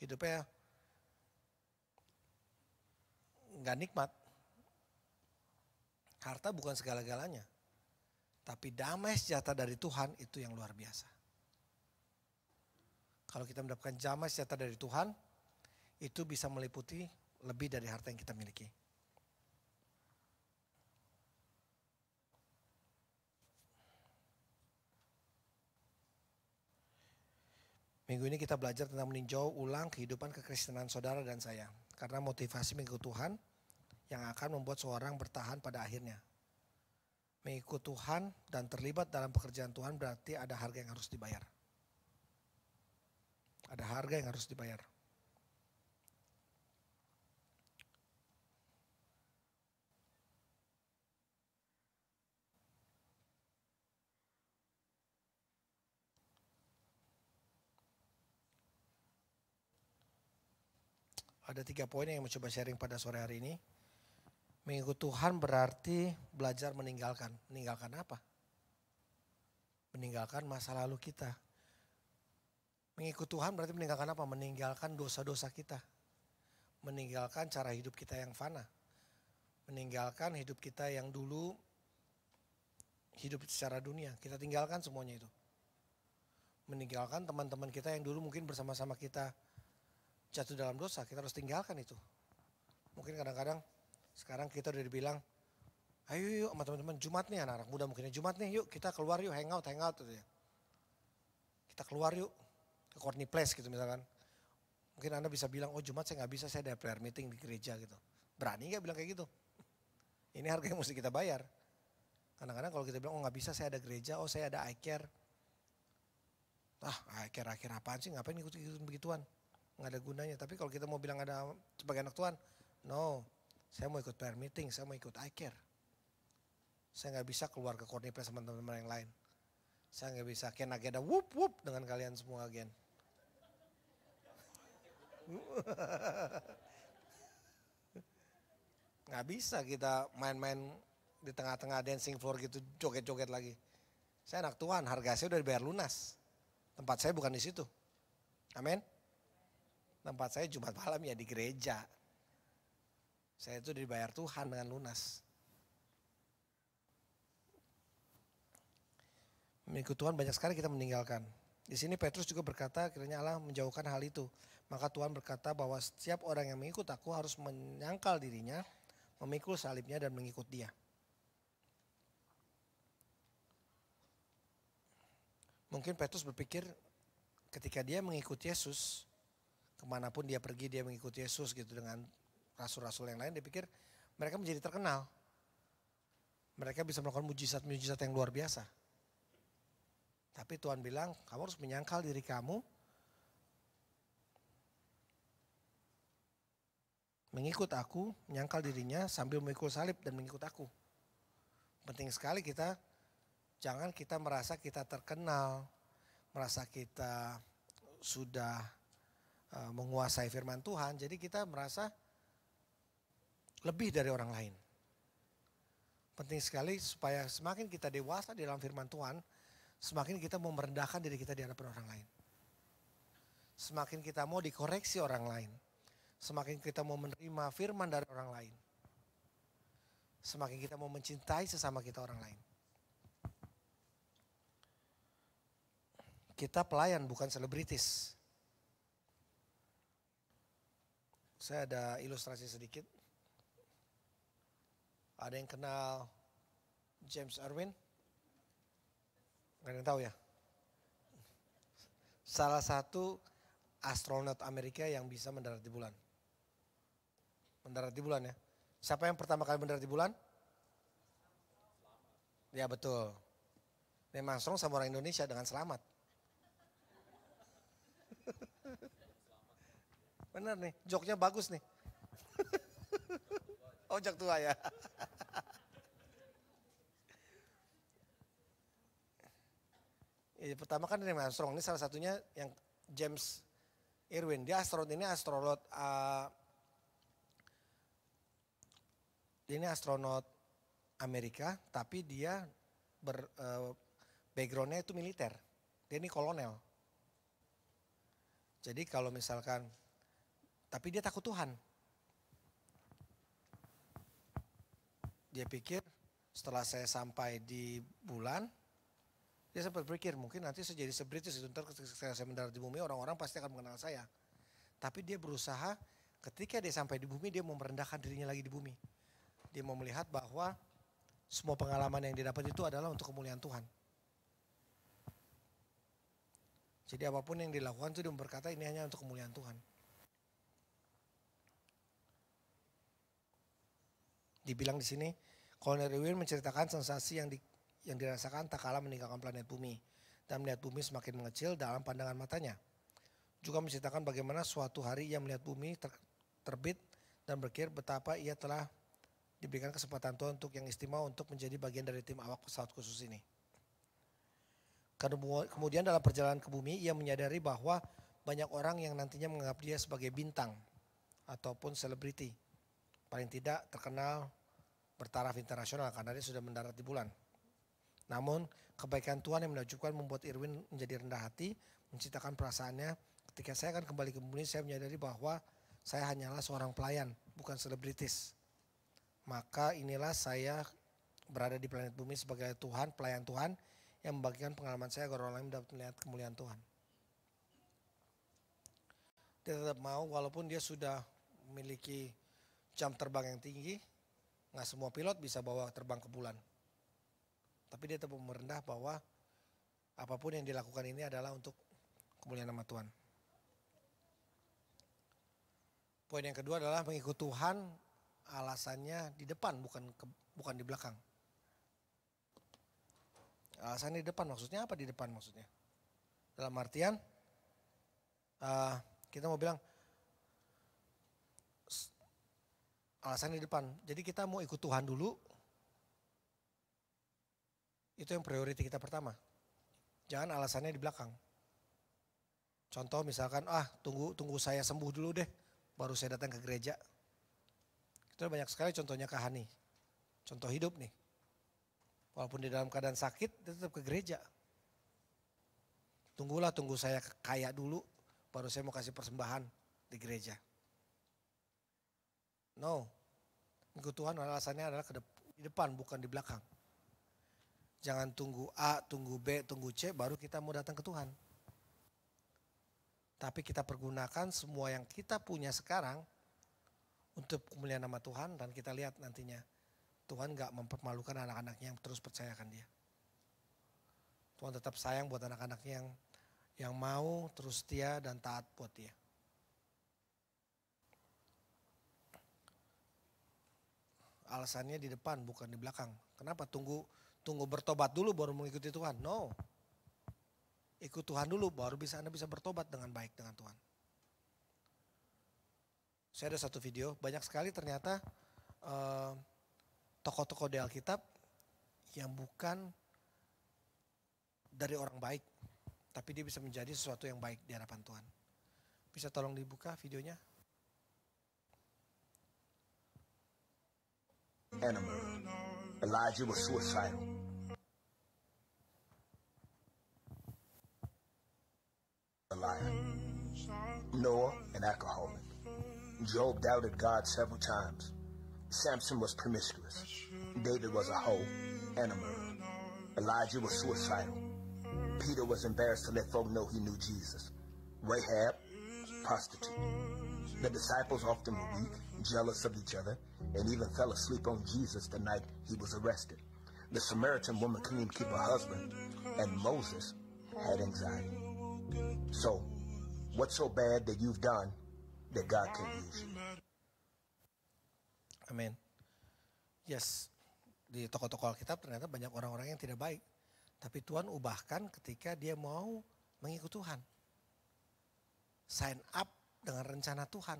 Hidupnya enggak nikmat. Harta bukan segala-galanya. Tapi damai sejahtera dari Tuhan itu yang luar biasa. Kalau kita mendapatkan damai sejahtera dari Tuhan, itu bisa meliputi lebih dari harta yang kita miliki. Minggu ini kita belajar tentang meninjau ulang kehidupan kekristenan saudara dan saya. Karena motivasi mengikut Tuhan yang akan membuat seorang bertahan pada akhirnya. Mengikut Tuhan dan terlibat dalam pekerjaan Tuhan berarti ada harga yang harus dibayar. Ada harga yang harus dibayar. Ada 3 poin yang mau coba sharing pada sore hari ini. Mengikut Tuhan berarti belajar meninggalkan. Meninggalkan apa? Meninggalkan masa lalu kita. Mengikut Tuhan berarti meninggalkan apa? Meninggalkan dosa-dosa kita. Meninggalkan cara hidup kita yang fana. Meninggalkan hidup kita yang dulu hidup secara dunia. Kita tinggalkan semuanya itu. Meninggalkan teman-teman kita yang dulu mungkin bersama-sama kita jatuh dalam dosa. Kita harus tinggalkan itu. Mungkin kadang-kadang sekarang kita udah dibilang, ayo yuk sama teman-teman Jumat nih, anak-anak muda mungkinnya Jumat nih, yuk kita keluar yuk, hangout gitu ya. Kita keluar yuk ke Courtney Place gitu misalkan. Mungkin Anda bisa bilang, oh Jumat saya gak bisa, saya ada prayer meeting di gereja gitu. Berani gak bilang kayak gitu? Ini harga yang mesti kita bayar. Kadang-kadang kalau kita bilang, oh gak bisa saya ada gereja, oh saya ada iCare. iCare apaan sih, ngapain ikut-ikutin begituan? Gak ada gunanya, tapi kalau kita mau bilang ada sebagai anak Tuhan, no. Saya mau ikut prayer meeting, saya mau ikut iCare. Saya gak bisa keluar ke Courtney Place sama teman-teman yang lain. Saya gak bisa agenda whoop dengan kalian semua again. Gak bisa kita main-main di tengah-tengah dancing floor gitu, joget-joget lagi. Saya anak Tuhan, harga saya udah dibayar lunas. Tempat saya bukan di situ. Amin. Tempat saya Jumat malam ya di gereja. Saya itu dibayar Tuhan dengan lunas. Mengikut Tuhan banyak sekali kita meninggalkan. Di sini Petrus juga berkata kiranya Allah menjauhkan hal itu. Maka Tuhan berkata bahwa setiap orang yang mengikut aku harus menyangkal dirinya, memikul salibnya dan mengikut dia. Mungkin Petrus berpikir ketika dia mengikut Yesus, kemanapun dia pergi dia mengikut Yesus gitu dengan rasul-rasul yang lain, dia pikir mereka menjadi terkenal. Mereka bisa melakukan mujizat-mujizat yang luar biasa. Tapi Tuhan bilang, kamu harus menyangkal diri kamu, mengikut aku, menyangkal dirinya sambil memikul salib dan mengikut aku. Penting sekali jangan kita merasa kita terkenal, merasa kita sudah menguasai firman Tuhan, jadi kita merasa lebih dari orang lain. Penting sekali supaya semakin kita dewasa di dalam firman Tuhan, semakin kita mau merendahkan diri kita di hadapan orang lain. Semakin kita mau dikoreksi orang lain. Semakin kita mau menerima firman dari orang lain. Semakin kita mau mencintai sesama kita orang lain. Kita pelayan bukan selebritis. Saya ada ilustrasi sedikit. Ada yang kenal James Irwin? Gak ada yang tahu ya? Salah satu astronot Amerika yang bisa mendarat di bulan. Mendarat di bulan ya. Siapa yang pertama kali mendarat di bulan? Ya betul. Neil Armstrong sama orang Indonesia dengan selamat. Benar nih, joknya bagus nih. Oh, jok tua ya. Pertama kan Neil Armstrong, ini salah satunya yang James Irwin. Dia astronot ini astronot Amerika, tapi dia backgroundnya itu militer. Dia ini kolonel. Jadi kalau misalkan, tapi dia takut Tuhan. Dia pikir setelah saya sampai di bulan, dia sempat berpikir mungkin nanti saya jadi selebritis, ntar ketika saya mendarat di bumi orang-orang pasti akan mengenal saya. Tapi dia berusaha ketika dia sampai di bumi dia mau merendahkan dirinya lagi di bumi. Dia mau melihat bahwa semua pengalaman yang dia dapat itu adalah untuk kemuliaan Tuhan. Jadi apapun yang dilakukan itu dia berkata ini hanya untuk kemuliaan Tuhan. Dibilang di sini, Kolonel Irwin menceritakan sensasi yang dirasakan tak kalah meninggalkan planet bumi dan melihat bumi semakin mengecil dalam pandangan matanya. Juga menceritakan bagaimana suatu hari ia melihat bumi terbit dan berpikir betapa ia telah diberikan kesempatan Tuhan untuk yang istimewa untuk menjadi bagian dari tim awak pesawat khusus ini. Kemudian dalam perjalanan ke bumi ia menyadari bahwa banyak orang yang nantinya menganggap dia sebagai bintang ataupun selebriti. Paling tidak terkenal bertaraf internasional karena dia sudah mendarat di bulan. Namun kebaikan Tuhan yang menakjubkan membuat Irwin menjadi rendah hati, menciptakan perasaannya. Ketika saya akan kembali ke bumi, saya menyadari bahwa saya hanyalah seorang pelayan, bukan selebritis. Maka inilah saya berada di planet bumi sebagai Tuhan, pelayan Tuhan yang membagikan pengalaman saya agar orang lain dapat melihat kemuliaan Tuhan. Dia tetap mau walaupun dia sudah memiliki jam terbang yang tinggi, nggak semua pilot bisa bawa terbang ke bulan. Tapi dia tetap merendah bahwa apapun yang dilakukan ini adalah untuk kemuliaan nama Tuhan. Poin yang kedua adalah mengikut Tuhan, alasannya di depan bukan di belakang. Alasannya di depan, maksudnya apa di depan maksudnya? Dalam artian kita mau bilang alasannya di depan. Jadi kita mau ikut Tuhan dulu. Itu yang priority kita pertama. Jangan alasannya di belakang. Contoh misalkan, tunggu saya sembuh dulu deh, baru saya datang ke gereja. Itu banyak sekali contohnya Kak Hani. Contoh hidup nih. Walaupun di dalam keadaan sakit, dia tetap ke gereja. Tunggu saya kaya dulu, baru saya mau kasih persembahan di gereja. No, ikut Tuhan alasannya adalah di depan, bukan di belakang. Jangan tunggu A, tunggu B, tunggu C, baru kita mau datang ke Tuhan. Tapi kita pergunakan semua yang kita punya sekarang untuk kemuliaan nama Tuhan dan kita lihat nantinya Tuhan gak mempermalukan anak-anaknya yang terus percayakan dia. Tuhan tetap sayang buat anak-anaknya yang mau terus setia dan taat buat dia. Alasannya di depan bukan di belakang. Kenapa? Tunggu bertobat dulu baru mengikuti Tuhan. No. Ikut Tuhan dulu baru Anda bisa bertobat dengan baik dengan Tuhan. Saya ada satu video, banyak sekali ternyata tokoh-tokoh di Alkitab yang bukan dari orang baik, tapi dia bisa menjadi sesuatu yang baik di hadapan Tuhan. Bisa tolong dibuka videonya? Animal. Elijah was suicidal. A liar. Noah, an alcoholic. Job doubted God several times. Samson was promiscuous. David was a hoe and a murderer. Elijah was suicidal. Peter was embarrassed to let folk know he knew Jesus. Rahab, prostitute. The disciples often were weak, jealous of each other, and even fell asleep on Jesus the night he was arrested. The Samaritan woman couldn't even keep her husband, and Moses had anxiety. So, what's so bad that you've done that God can use you? Amin. Yes, di tokoh-tokoh Alkitab ternyata banyak orang-orang yang tidak baik. Tapi Tuhan ubahkan ketika dia mau mengikut Tuhan. Sign up dengan rencana Tuhan.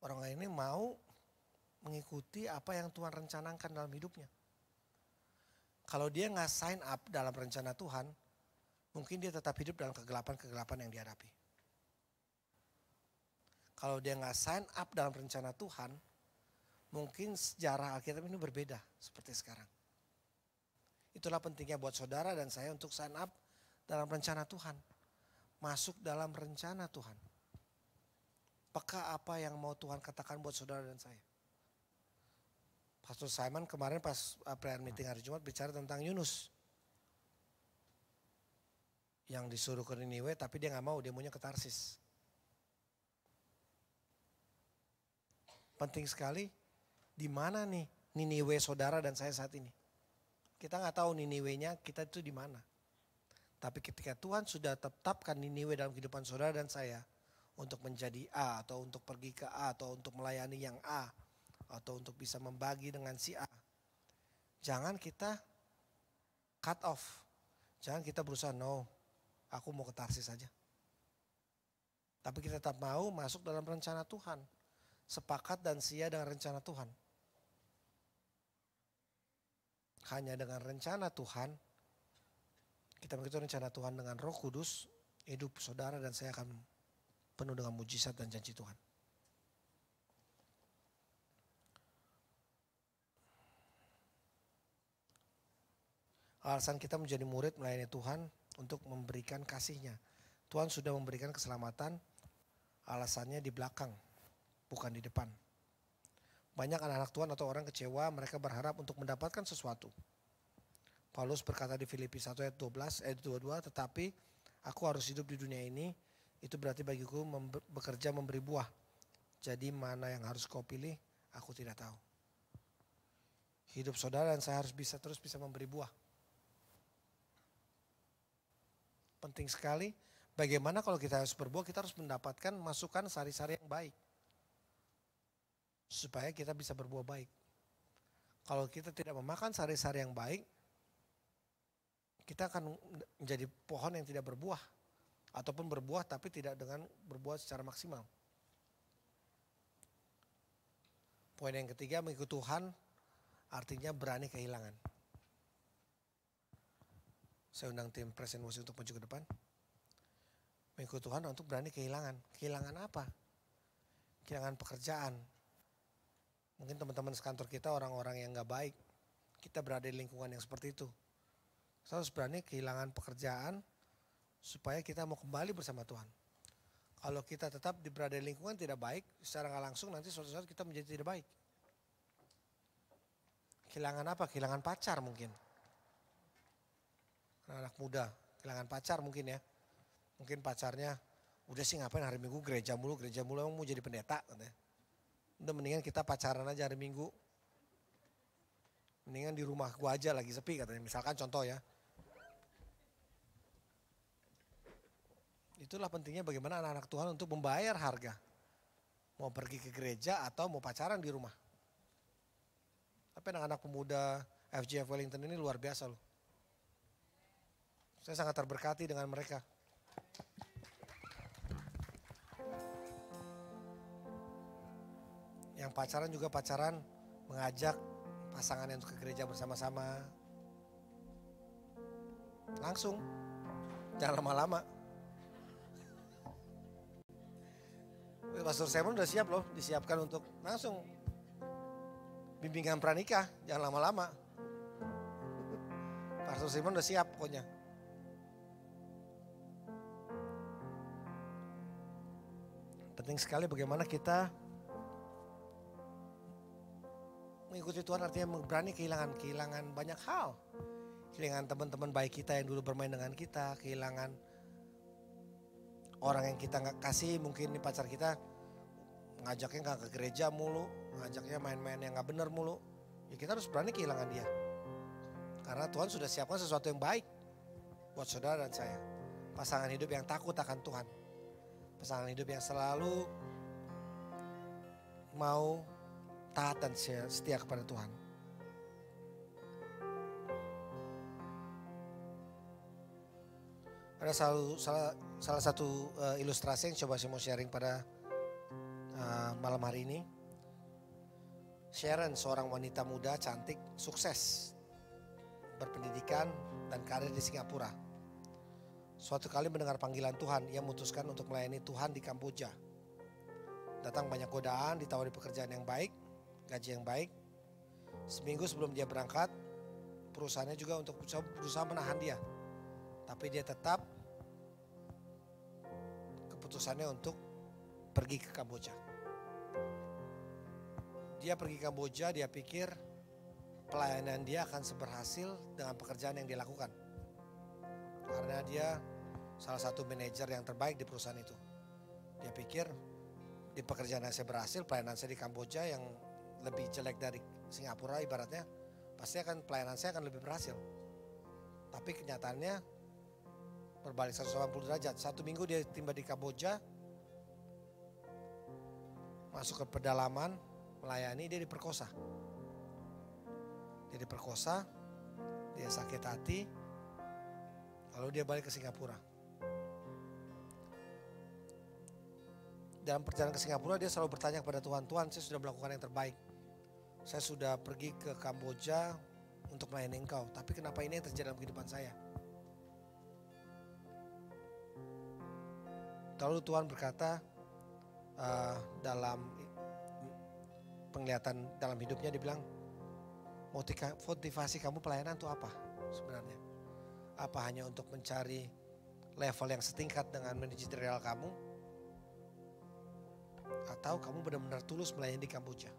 Orang ini mau mengikuti apa yang Tuhan rencanakan dalam hidupnya. Kalau dia nggak sign up dalam rencana Tuhan, mungkin dia tetap hidup dalam kegelapan-kegelapan yang dihadapi. Kalau dia nggak sign up dalam rencana Tuhan, mungkin sejarah Alkitab ini berbeda seperti sekarang. Itulah pentingnya buat saudara dan saya untuk sign up dalam rencana Tuhan. Masuk dalam rencana Tuhan. Peka apa yang mau Tuhan katakan buat saudara dan saya. Pastor Simon kemarin pas prayer meeting hari Jumat bicara tentang Yunus. Yang disuruh ke Niniwe tapi dia gak mau, dia maunya ke Tarsis. Penting sekali, di mana nih Niniwe saudara dan saya saat ini. Kita gak tahu Niniwenya kita itu di mana. Tapi ketika Tuhan sudah tetapkan Niniwe dalam kehidupan saudara dan saya, untuk menjadi A atau untuk pergi ke A atau untuk melayani yang A atau untuk bisa membagi dengan si A. Jangan kita cut off. Jangan kita berusaha no, aku mau ke Tarsis saja. Tapi kita tetap mau masuk dalam rencana Tuhan. Sepakat dan sia dengan rencana Tuhan. Hanya dengan rencana Tuhan, kita mengikuti rencana Tuhan dengan Roh Kudus, hidup saudara dan saya akan penuh dengan mujizat dan janji Tuhan. Alasan kita menjadi murid melayani Tuhan untuk memberikan kasih-Nya. Tuhan sudah memberikan keselamatan, alasannya di belakang, bukan di depan. Banyak anak-anak Tuhan atau orang kecewa, mereka berharap untuk mendapatkan sesuatu. Paulus berkata di Filipi 1 ayat 12, ayat 22, tetapi aku harus hidup di dunia ini, itu berarti bagiku bekerja memberi buah. Jadi mana yang harus kau pilih, aku tidak tahu. Hidup saudara dan saya harus terus bisa memberi buah. Penting sekali, bagaimana kalau kita harus berbuah, kita harus mendapatkan masukan sari-sari yang baik. Supaya kita bisa berbuah baik. Kalau kita tidak memakan sari-sari yang baik, kita akan menjadi pohon yang tidak berbuah. Ataupun berbuah tapi tidak dengan berbuah secara maksimal. Poin yang ketiga, mengikut Tuhan artinya berani kehilangan. Saya undang tim Present Worship untuk maju ke depan. Mengikut Tuhan untuk berani kehilangan. Kehilangan apa? Kehilangan pekerjaan. Mungkin teman-teman sekantor kita orang-orang yang gak baik. Kita berada di lingkungan yang seperti itu. Kita harus berani kehilangan pekerjaan supaya kita mau kembali bersama Tuhan. Kalau kita tetap berada di lingkungan tidak baik, secara gak langsung nanti suatu saat kita menjadi tidak baik. Kehilangan apa? Kehilangan pacar mungkin. Anak muda, kehilangan pacar mungkin ya. Mungkin pacarnya, udah sih ngapain hari Minggu gereja mulu emang mau jadi pendeta. Katanya. Udah mendingan kita pacaran aja hari Minggu. Mendingan di rumah gua aja lagi sepi katanya, misalkan contoh ya. Itulah pentingnya bagaimana anak-anak Tuhan untuk membayar harga. Mau pergi ke gereja atau mau pacaran di rumah. Tapi anak-anak pemuda FGF Wellington ini luar biasa loh. Saya sangat terberkati dengan mereka. Yang pacaran juga pacaran mengajak pasangannya untuk ke gereja bersama-sama. Langsung, jangan lama-lama. Pastor Simon udah siap loh, disiapkan untuk langsung bimbingan pranikah, jangan lama-lama. Pastor Simon udah siap pokoknya. Penting sekali bagaimana kita mengikuti Tuhan artinya berani kehilangan banyak hal. Kehilangan teman-teman baik kita yang dulu bermain dengan kita, kehilangan orang yang kita gak kasih, mungkin nih pacar kita ngajaknya gak ke gereja mulu, ngajaknya main-main yang gak bener mulu. Ya kita harus berani kehilangan dia. Karena Tuhan sudah siapkan sesuatu yang baik buat saudara dan saya. Pasangan hidup yang takut akan Tuhan. Pasangan hidup yang selalu mau taat dan setia kepada Tuhan. Ada salah satu ilustrasi yang coba saya mau sharing pada malam hari ini. Sharon, seorang wanita muda cantik, sukses. berpendidikan dan karir di Singapura. Suatu kali mendengar panggilan Tuhan, ia memutuskan untuk melayani Tuhan di Kamboja. Datang banyak godaan, ditawari pekerjaan yang baik, gaji yang baik. Seminggu sebelum dia berangkat, perusahaannya juga untuk berusaha menahan dia. Tapi dia tetap keputusannya untuk pergi ke Kamboja. Dia pergi ke Kamboja, dia pikir pelayanan dia akan seberhasil dengan pekerjaan yang dia lakukan. Karena dia salah satu manajer yang terbaik di perusahaan itu. Dia pikir di pekerjaan saya berhasil, pelayanan saya di Kamboja yang lebih jelek dari Singapura ibaratnya, pasti akan pelayanan saya akan lebih berhasil. Tapi kenyataannya berbalik 180 derajat. 1 minggu dia tiba di Kamboja, masuk ke pedalaman, melayani, dia diperkosa. Dia diperkosa, dia sakit hati, lalu dia balik ke Singapura. Dalam perjalanan ke Singapura dia selalu bertanya kepada Tuhan, Tuhan saya sudah melakukan yang terbaik. Saya sudah pergi ke Kamboja untuk melayani Engkau, tapi kenapa ini yang terjadi dalam kehidupan saya? Lalu Tuhan berkata dalam penglihatan dalam hidupnya, dia bilang, motivasi kamu pelayanan itu apa sebenarnya? Apa hanya untuk mencari level yang setingkat dengan manajerial kamu? Atau kamu benar-benar tulus melayani di Kamboja?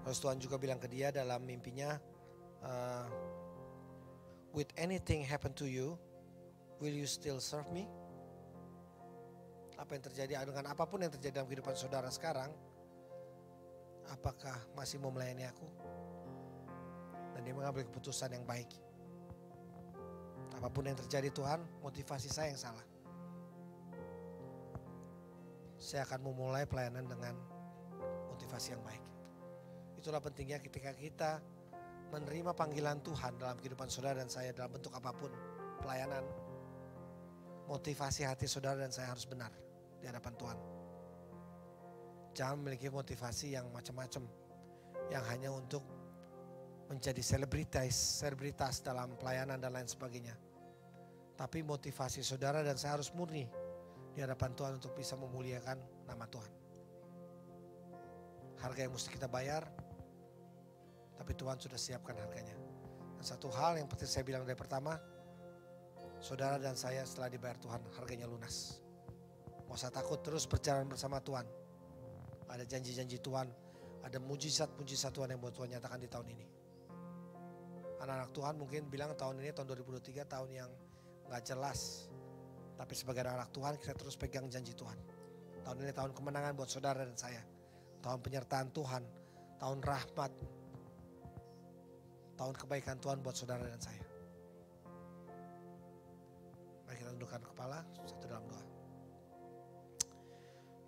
Terus Tuhan juga bilang ke dia dalam mimpinya, with anything happen to you, will you still serve me? Apa yang terjadi dengan apapun yang terjadi dalam kehidupan saudara sekarang, apakah masih mau melayani aku? Dan dia mengambil keputusan yang baik. Apapun yang terjadi Tuhan, motivasi saya yang salah. Saya akan memulai pelayanan dengan motivasi yang baik. Itulah pentingnya ketika kita menerima panggilan Tuhan dalam kehidupan saudara dan saya dalam bentuk apapun pelayanan. Motivasi hati saudara dan saya harus benar di hadapan Tuhan. Jangan memiliki motivasi yang macam-macam, yang hanya untuk menjadi selebritas dalam pelayanan dan lain sebagainya. Tapi motivasi saudara dan saya harus murni di hadapan Tuhan untuk bisa memuliakan nama Tuhan. Harga yang mesti kita bayar, tapi Tuhan sudah siapkan harganya. Dan satu hal yang penting saya bilang dari pertama, saudara dan saya setelah dibayar Tuhan, harganya lunas. Mau usah takut, terus berjalan bersama Tuhan. Ada janji-janji Tuhan, ada mujizat-mujizat Tuhan yang buat Tuhan nyatakan di tahun ini. Anak-anak Tuhan mungkin bilang tahun ini, tahun 2023, tahun yang gak jelas. Tapi sebagai anak Tuhan kita terus pegang janji Tuhan. Tahun ini tahun kemenangan buat saudara dan saya. Tahun penyertaan Tuhan, tahun rahmat, tahun kebaikan Tuhan buat saudara dan saya. Mari kita tundukkan kepala, satu dalam doa.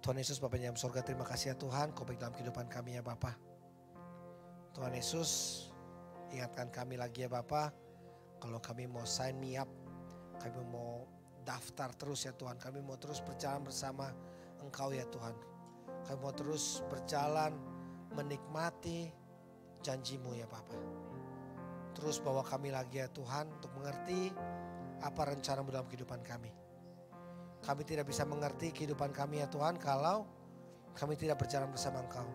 Tuhan Yesus, Bapa yang di surga, terima kasih ya Tuhan, Kau baik dalam kehidupan kami ya Bapa. Tuhan Yesus, ingatkan kami lagi ya Bapa, kalau kami mau sign me up, kami mau daftar terus ya Tuhan, kami mau terus berjalan bersama Engkau ya Tuhan. Kami mau terus berjalan menikmati janji-Mu ya Bapa. Terus bawa kami lagi ya Tuhan untuk mengerti apa rencana-Mu dalam kehidupan kami. Kami tidak bisa mengerti kehidupan kami ya Tuhan kalau kami tidak berjalan bersama Engkau.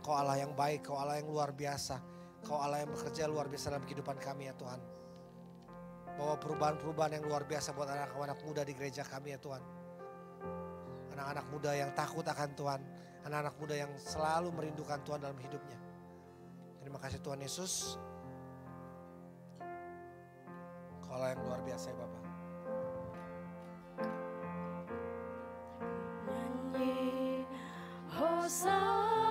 Kau Allah yang baik, Kau Allah yang luar biasa. Kau Allah yang bekerja luar biasa dalam kehidupan kami ya Tuhan. Bawa perubahan-perubahan yang luar biasa buat anak-anak muda di gereja kami ya Tuhan. Anak-anak muda yang takut akan Tuhan. Anak-anak muda yang selalu merindukan Tuhan dalam hidupnya. Terima kasih Tuhan Yesus. Kau Allah yang luar biasa ya Bapak. Nyanyi Hosana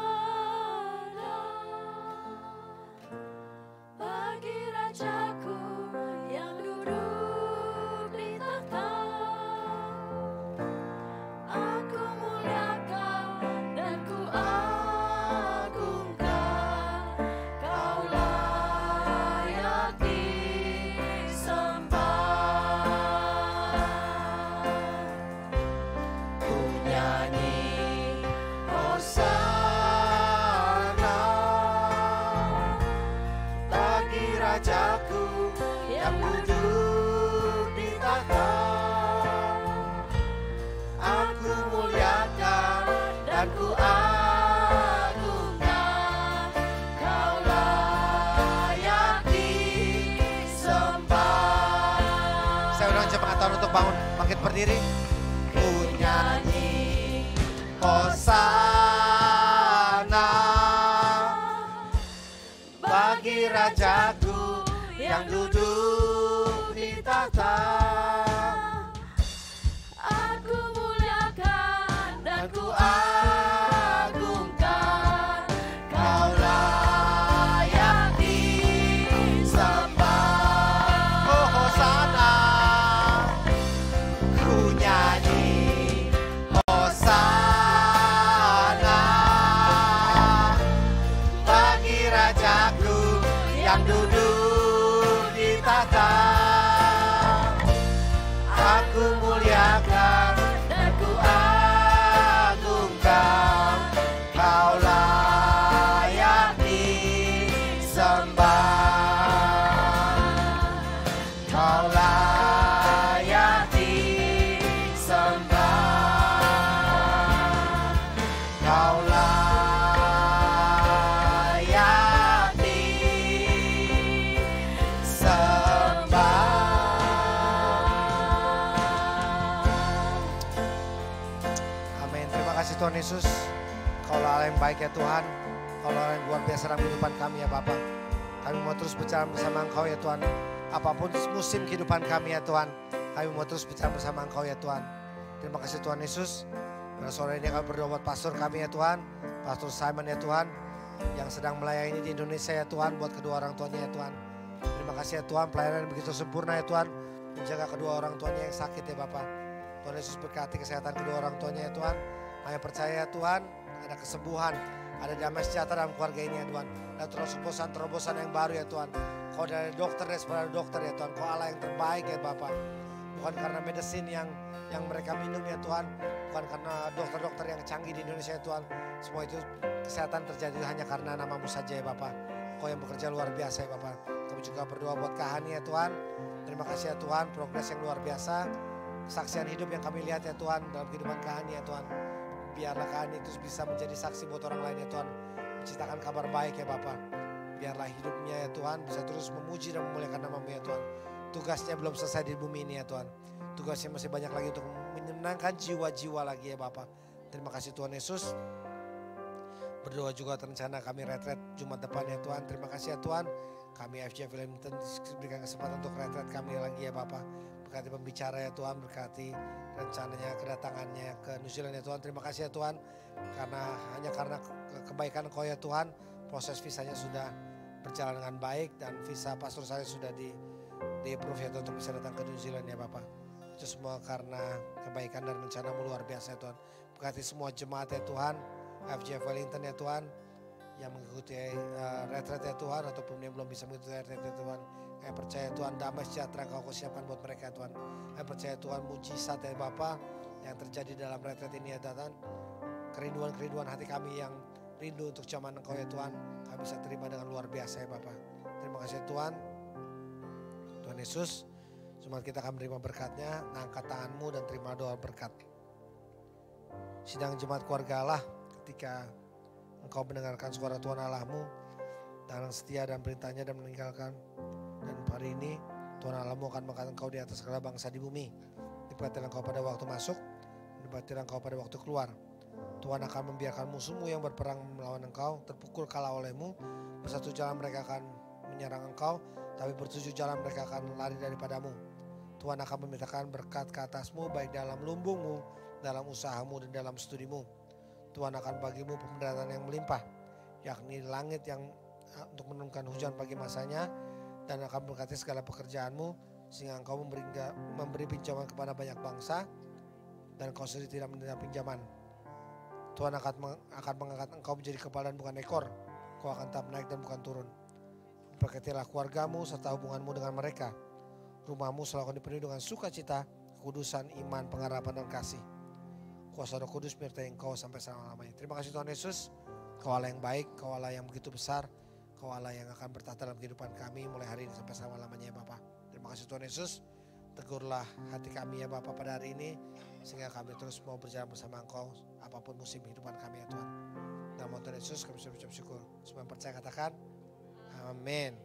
bagi Rajaku yang duduk di tahta. Aku muliakan dan ku agungkan, Kau layak disembah. Tuhan untuk bangun, bangkit berdiri. Ku nyanyi Hosana bagi Rajaku yang duduk di tahta. Aku muliakan dan ku agungkan, Kau layak disembah. Oh Hosana, ku nyanyi Hosana bagi Rajaku yang duduk di tahta. Aku muliakan dan ku agungkan, Kau layak disembah. Kau layak disembah. Kau layak disembah. Amin. Terima kasih Tuhan Yesus. Kau Allah yang baik ya Tuhan. Kau Allah yang luar biasa dalam kehidupan kami ya Bapa. Kami mau terus berjalan bersama Engkau ya Tuhan. Apapun musim kehidupan kami ya Tuhan, kami mau terus berjalan bersama Engkau ya Tuhan. Terima kasih Tuhan Yesus. Pada sore ini kami berdoa buat pastor kami ya Tuhan, Pastor Simon ya Tuhan, yang sedang melayani di Indonesia ya Tuhan, buat kedua orang tuanya ya Tuhan. Terima kasih ya Tuhan, pelayanan yang begitu sempurna ya Tuhan, menjaga kedua orang tuanya yang sakit ya Bapak. Tuhan Yesus berkati kesehatan kedua orang tuanya ya Tuhan. Kami percaya ya Tuhan, ada kesembuhan, ada damai sejahtera dalam keluarga ini ya Tuhan. Ada terobosan yang baru ya Tuhan. Kau dari dokter dan saudara dokter ya Tuhan, Kau Allah yang terbaik ya Bapak. Bukan karena medicine yang mereka minum ya Tuhan, bukan karena dokter-dokter yang canggih di Indonesia ya Tuhan. Semua itu kesehatan terjadi hanya karena namamu saja ya Bapak. Kau yang bekerja luar biasa ya Bapak. Kami juga berdoa buat Kahani ya Tuhan. Terima kasih ya Tuhan, progres yang luar biasa. Kesaksian hidup yang kami lihat ya Tuhan dalam kehidupan Kahani ya Tuhan. Biarlah Kahani itu bisa menjadi saksi buat orang lain ya Tuhan. Menciptakan kabar baik ya Bapak. Biarlah hidupnya ya Tuhan bisa terus memuji dan memuliakan namamu ya Tuhan. Tugasnya belum selesai di bumi ini ya Tuhan. Tugasnya masih banyak lagi untuk menyenangkan jiwa-jiwa lagi ya Bapak. Terima kasih Tuhan Yesus. Berdoa juga rencana kami retret Jumat depan ya Tuhan. Terima kasih ya Tuhan. Kami FJ Wellington berikan kesempatan untuk retret kami lagi ya Bapak. Berkati pembicara ya Tuhan, berkati rencananya kedatangannya ke New Zealand ya Tuhan. Terima kasih ya Tuhan. Hanya karena kebaikan Kau ya Tuhan, proses visanya sudah berjalan dengan baik dan visa pastor saya sudah di approve ya Tuhan untuk bisa datang ke New Zealand ya Bapak. Itu semua karena kebaikan dan rencana-Mu luar biasa ya Tuhan. Berkati semua jemaat ya Tuhan, FJF Wellington ya Tuhan, yang mengikuti retret ya Tuhan, ataupun yang belum bisa mengikuti retret ya Tuhan. Kami percaya Tuhan, damai sejahtera Kau siapkan buat mereka ya Tuhan. Kami percaya Tuhan, mujizat ya Bapak yang terjadi dalam retret ini ya Tuhan. Kerinduan-kerinduan hati kami yang rindu untuk zaman Engkau ya Tuhan, kami bisa terima dengan luar biasa ya Bapak. Terima kasih Tuhan. Tuhan Yesus, jemaat kita akan menerima berkat-Nya, angkat tanganmu dan terima doa berkat. Sidang jemaat keluarga Allah, ketika engkau mendengarkan suara Tuhan Allahmu, dengan setia dan perintahnya dan meninggalkan. Dan hari ini Tuhan Allahmu akan mengangkat engkau di atas segala bangsa di bumi. Diperhatikan engkau pada waktu masuk, diperhatikan engkau pada waktu keluar. Tuhan akan membiarkan musuhmu yang berperang melawan engkau terpukul kalah olehmu. Bersatu jalan mereka akan menyerang engkau, tapi bertujuh jalan mereka akan lari daripadamu. Tuhan akan memintakan berkat ke atasmu, baik dalam lumbungmu, dalam usahamu, dan dalam studimu. Tuhan akan bagimu pemberkatan yang melimpah, yakni langit yang untuk menurunkan hujan bagi masanya, dan akan berkati segala pekerjaanmu, sehingga engkau memberi pinjaman kepada banyak bangsa, dan kau sendiri tidak menerima pinjaman. Tuhan akan mengangkat engkau menjadi kepala dan bukan ekor. Kau akan tetap naik dan bukan turun. Berkatilah keluargamu serta hubunganmu dengan mereka. Rumahmu selalu akan dipenuhi dengan sukacita, kekudusan, iman, pengharapan, dan kasih. Kuasa Roh Kudus menyertai engkau sampai selama-lamanya. Terima kasih Tuhan Yesus. Kau Allah yang baik, Kau Allah yang begitu besar. Kau Allah yang akan bertata dalam kehidupan kami mulai hari ini sampai selama-lamanya ya Bapa. Terima kasih Tuhan Yesus. Tegurlah hati kami ya Bapa pada hari ini, sehingga kami terus mau berjalan bersama Engkau apapun musim kehidupan kami ya Tuhan. Dalam nama Tuhan Yesus kami sudah bersyukur. Semua yang percaya katakan amin.